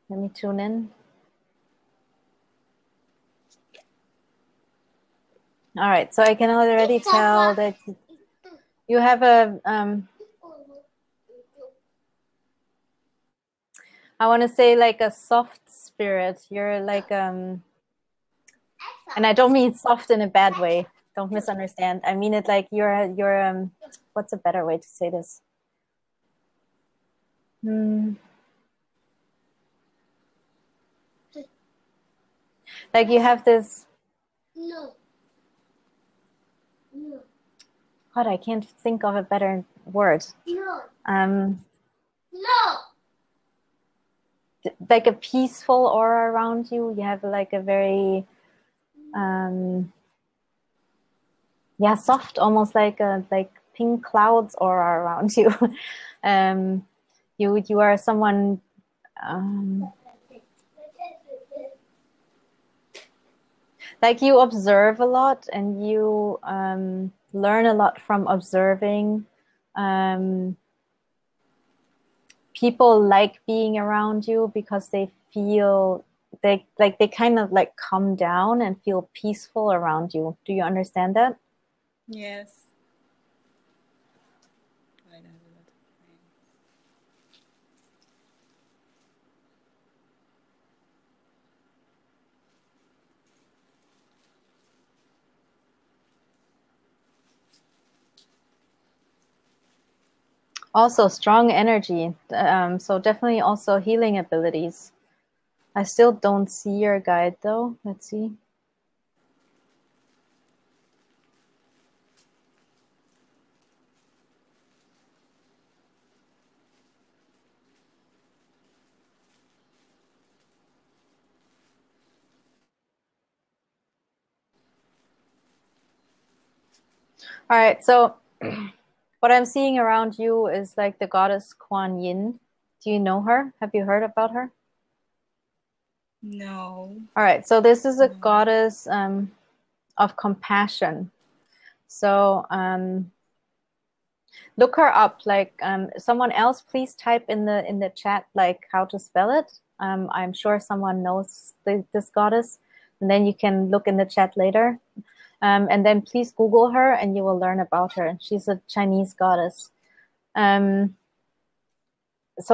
Let me tune in. All right, so I can already tell that you have a, I want to say like a soft spirit. You're like, and I don't mean soft in a bad way. Don't misunderstand. I mean it like you're what's a better way to say this? Like you have this. No. No. God, I can't think of a better word. No. No. Like a peaceful aura around you. You have like a very, soft, almost like pink clouds aura around you. You are someone. Like you observe a lot and you learn a lot from observing. People like being around you because they feel they kind of like come down and feel peaceful around you. Do you understand that? Yes. Also strong energy. So definitely also healing abilities. I still don't see your guide though. Let's see. All right, so what I'm seeing around you is like the goddess Kuan Yin. Do you know her? Have you heard about her? No. All right. So this is a goddess of compassion. So look her up. Like someone else, please type in the chat like how to spell it. I'm sure someone knows this goddess, and then you can look in the chat later. And then please Google her, and you will learn about her. She's a Chinese goddess. So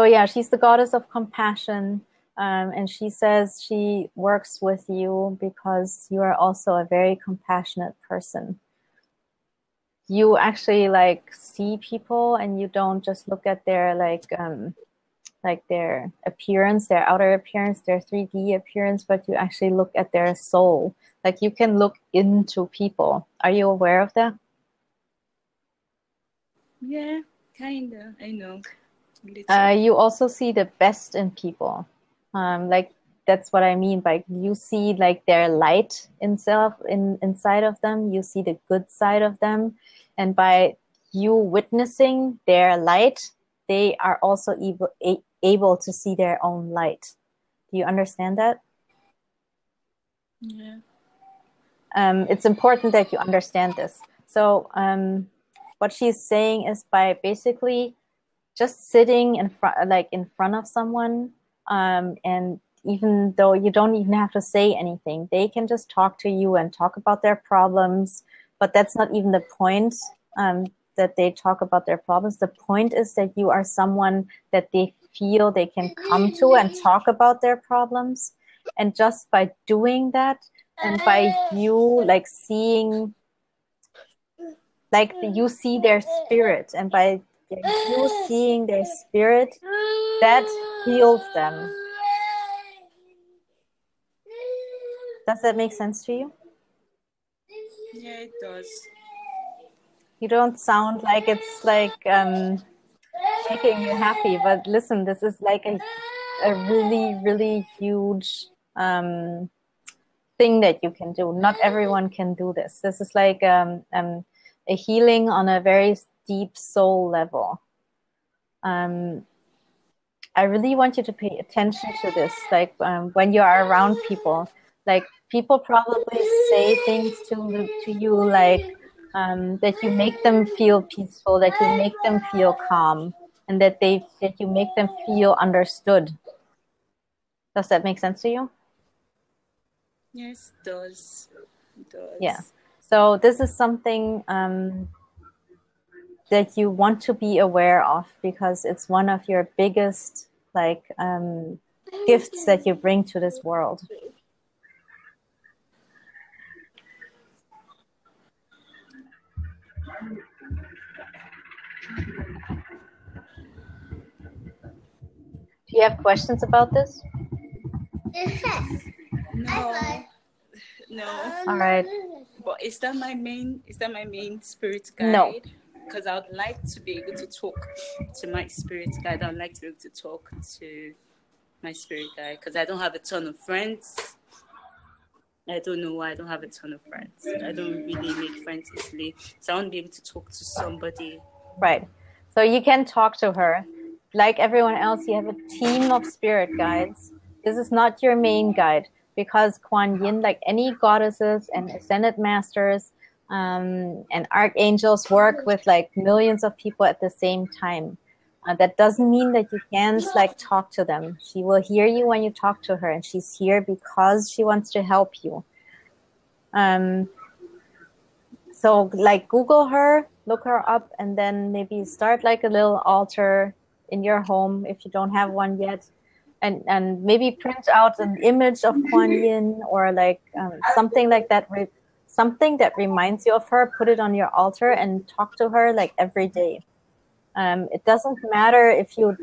yeah, she's the goddess of compassion. And she says she works with you because you are also a very compassionate person. You actually like see people, and you don't just look at their like their appearance, their outer appearance, their 3D appearance, but you actually look at their soul. Like you can look into people. Are you aware of that? Yeah, kinda. I know. You also see the best in people. Like that's what I mean by you see like their light inside of them. You see the good side of them, and by you witnessing their light, they are also able to see their own light. Do you understand that? Yeah. It's important that you understand this. So what she's saying is by basically just sitting in front of someone, and even though you don't even have to say anything, they can just talk to you and talk about their problems. But that's not even the point, that they talk about their problems. The point is that you are someone that they feel they can come to and talk about their problems. And just by doing that, and by you like seeing, like you see their spirit, and by you seeing their spirit, that heals them. Does that make sense to you? Yeah, it does. You don't sound like it's like making you happy, but listen, this is like a really, really huge thing that you can do. Not everyone can do this. This is like a healing on a very deep soul level. I really want you to pay attention to this. Like when you are around people, like people probably say things to you like that you make them feel peaceful, that you make them feel calm, and that you make them feel understood. Does that make sense to you? Yes, it does. It does. Yeah. So this is something that you want to be aware of, because it's one of your biggest like gifts that you bring to this world. Do you have questions about this? No. No. All right. But is that my main spirit guide? No. Because I would like to be able to talk to my spirit guide. I would like to be able to talk to my spirit guide, because I don't have a ton of friends. I don't know why I don't have a ton of friends. I don't really make friends easily. So I want to be able to talk to somebody. Right. So you can talk to her. Like everyone else, you have a team of spirit guides. This is not your main guide, because Kuan Yin, like any goddesses and ascended masters and archangels, work with like millions of people at the same time. That doesn't mean that you can't like talk to them. She will hear you when you talk to her, and she's here because she wants to help you. So like Google her, look her up, and then maybe start like a little altar in your home if you don't have one yet. And maybe print out an image of Kuan Yin, or like something like that, something that reminds you of her. Put it on your altar and talk to her like every day. It doesn't matter if you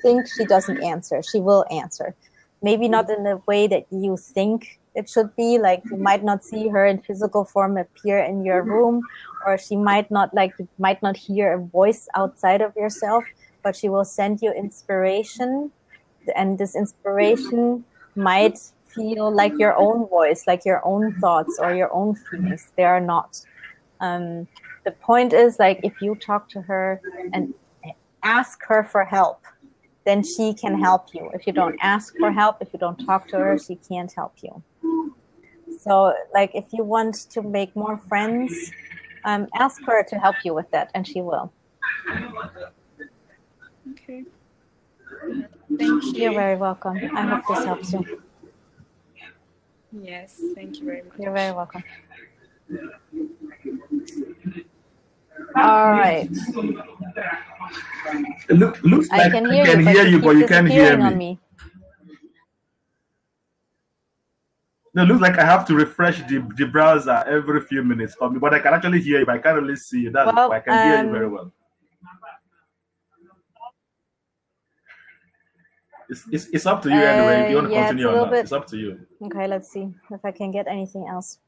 think she doesn't answer. She will answer. Maybe not in the way that you think it should be. Like you might not see her in physical form appear in your room, or you might not hear a voice outside of yourself, but she will send you inspiration, and this inspiration might feel like your own voice, like your own thoughts or your own feelings. They are not. the point is, like, if you talk to her and ask her for help, then she can help you. If you don't ask for help, if you don't talk to her, she can't help you. So, like, if you want to make more friends, ask her to help you with that, and she will. Okay. Thank you. You're very welcome. I hope this helps you. Yes, thank you very much. You're very welcome. All right. Looks I like can I hear can you, hear you, but you can't hear disappearing on me. me. No, it looks like I have to refresh the browser every few minutes for me, but I can actually hear you, but I can't really see you. That's Well, why I can hear you very well. It's up to you anyway. If you want to yeah, continue it's a or little not, bit. it's up to you. Okay, let's see if I can get anything else.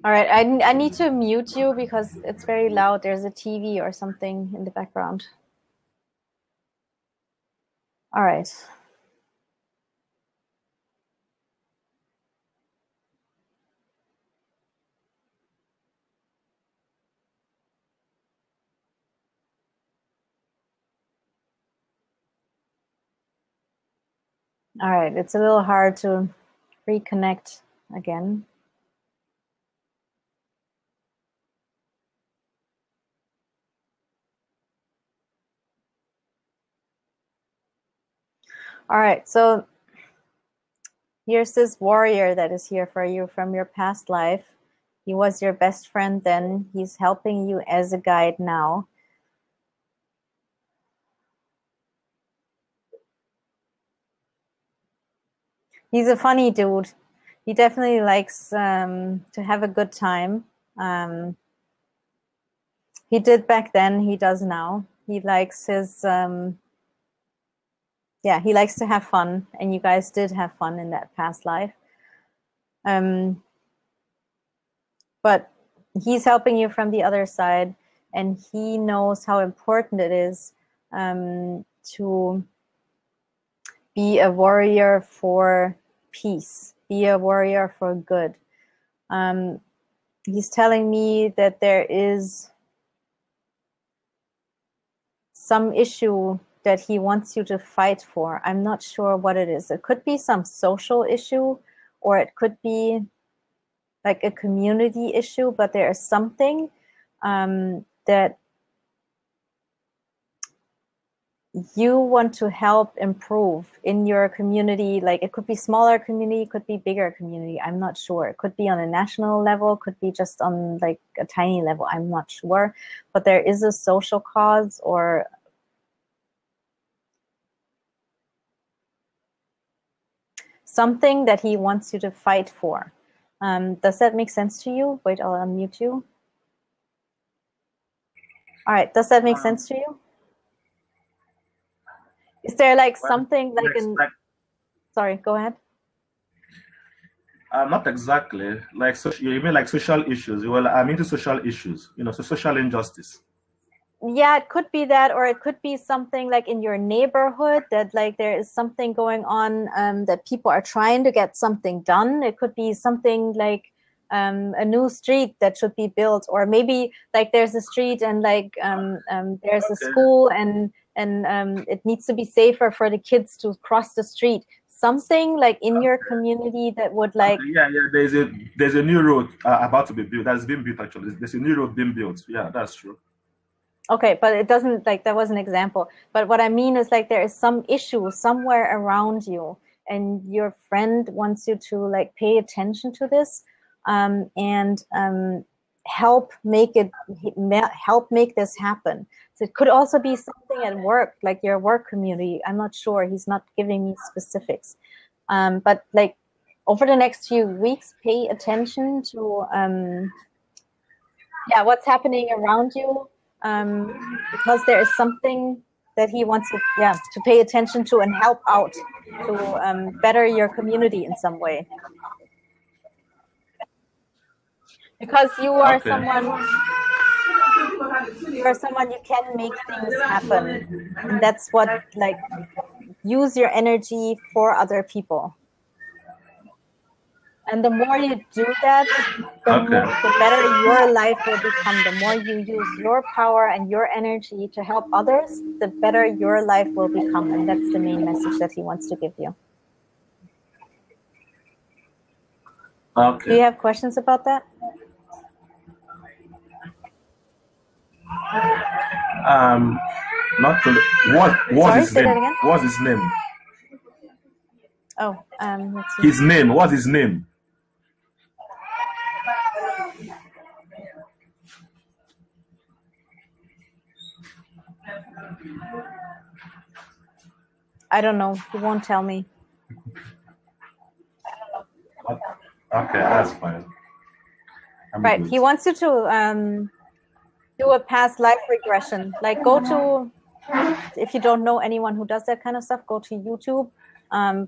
All right, I need to mute you because it's very loud. There's a TV or something in the background. All right. All right, it's a little hard to reconnect again. All right, so here's this warrior that is here for you from your past life. He was your best friend then. He's helping you as a guide now. He's a funny dude. He definitely likes to have a good time. He did back then, he does now. He likes his, he likes to have fun, and you guys did have fun in that past life. But he's helping you from the other side, and he knows how important it is to be a warrior for peace, be a warrior for good. He's telling me that there is some issue that he wants you to fight for. I'm not sure what it is. It could be some social issue, or it could be like a community issue, but there is something that you want to help improve in your community. Like, it could be smaller community, it could be bigger community. I'm not sure. It could be on a national level, could be just on like a tiny level. I'm not sure. But there is a social cause or something that he wants you to fight for. Does that make sense to you? Wait, I'll unmute you. All right, does that make sense to you? Is there like something like in... Sorry, go ahead. Not exactly. Like, you mean like social issues? Well, I'm into social issues, so social injustice. Yeah, it could be that, or it could be something like in your neighborhood that like there is something going on that people are trying to get something done. It could be something like a new street that should be built, or maybe like there's a street and like there's a school and it needs to be safer for the kids to cross the street. Something like in your community that would like... Yeah, there's a new road about to be built. That's been built actually. There's a new road being built. Yeah, that's true. Okay, but it doesn't, like, that was an example. But what I mean is like there is some issue somewhere around you, and your friend wants you to like pay attention to this and help make this happen. So it could also be something at work, like your work community. I'm not sure. He's not giving me specifics. But like over the next few weeks, pay attention to what's happening around you. Because there is something that he wants to pay attention to and help out to better your community in some way. Because you are someone... you're someone, you can make things happen. And that's what, like, use your energy for other people. And the more you do that, the better your life will become. The more you use your power and your energy to help others, the better your life will become. And that's the main message that he wants to give you. Okay. Do you have questions about that? Not to, what's his say name? that again? What's his name? Oh, let's see. His name. What's his name? I don't know. He won't tell me. Okay, that's fine. Right. He wants you to do a past life regression. Like, go to, if you don't know anyone who does that kind of stuff, go to YouTube,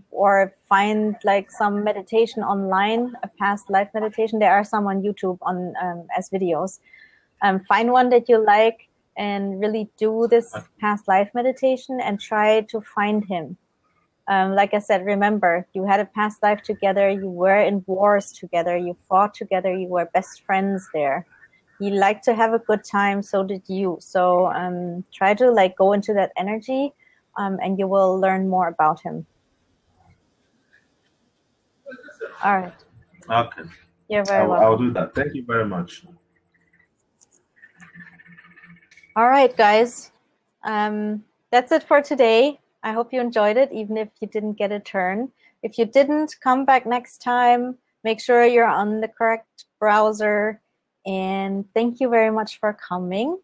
or find like some meditation online, a past life meditation. There are some on YouTube on as videos. Find one that you like and really do this past life meditation and try to find him. Like I said, remember, you had a past life together, you were in wars together, you fought together, you were best friends there. He liked to have a good time, so did you. So try to like go into that energy, and you will learn more about him. All right. Okay. You're very welcome. I'll do that. Thank you very much. All right, guys. That's it for today. I hope you enjoyed it, even if you didn't get a turn. If you didn't, come back next time. Make sure you're on the correct browser. And thank you very much for coming.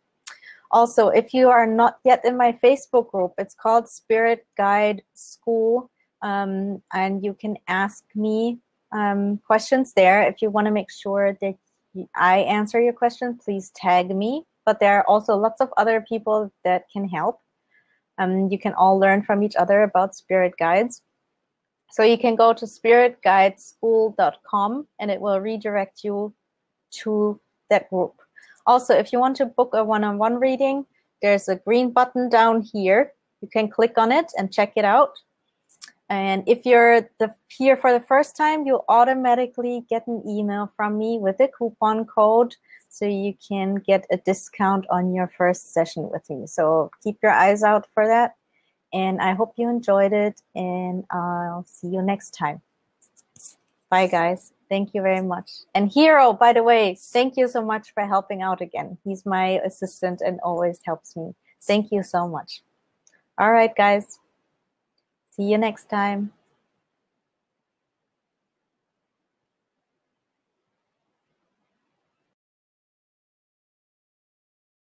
Also, if you are not yet in my Facebook group, it's called Spirit Guide School. And you can ask me questions there. If you want to make sure that I answer your question, please tag me. But there are also lots of other people that can help. You can all learn from each other about spirit guides. So you can go to spiritguideschool.com and it will redirect you to that group. Also, if you want to book a one-on-one reading, there's a green button down here. You can click on it and check it out. And if you're here for the first time, you'll automatically get an email from me with a coupon code, so you can get a discount on your first session with me. So keep your eyes out for that. And I hope you enjoyed it, and I'll see you next time. Bye, guys. Thank you very much. And Hero, by the way, thank you so much for helping out again. He's my assistant and always helps me. Thank you so much. All right, guys. See you next time.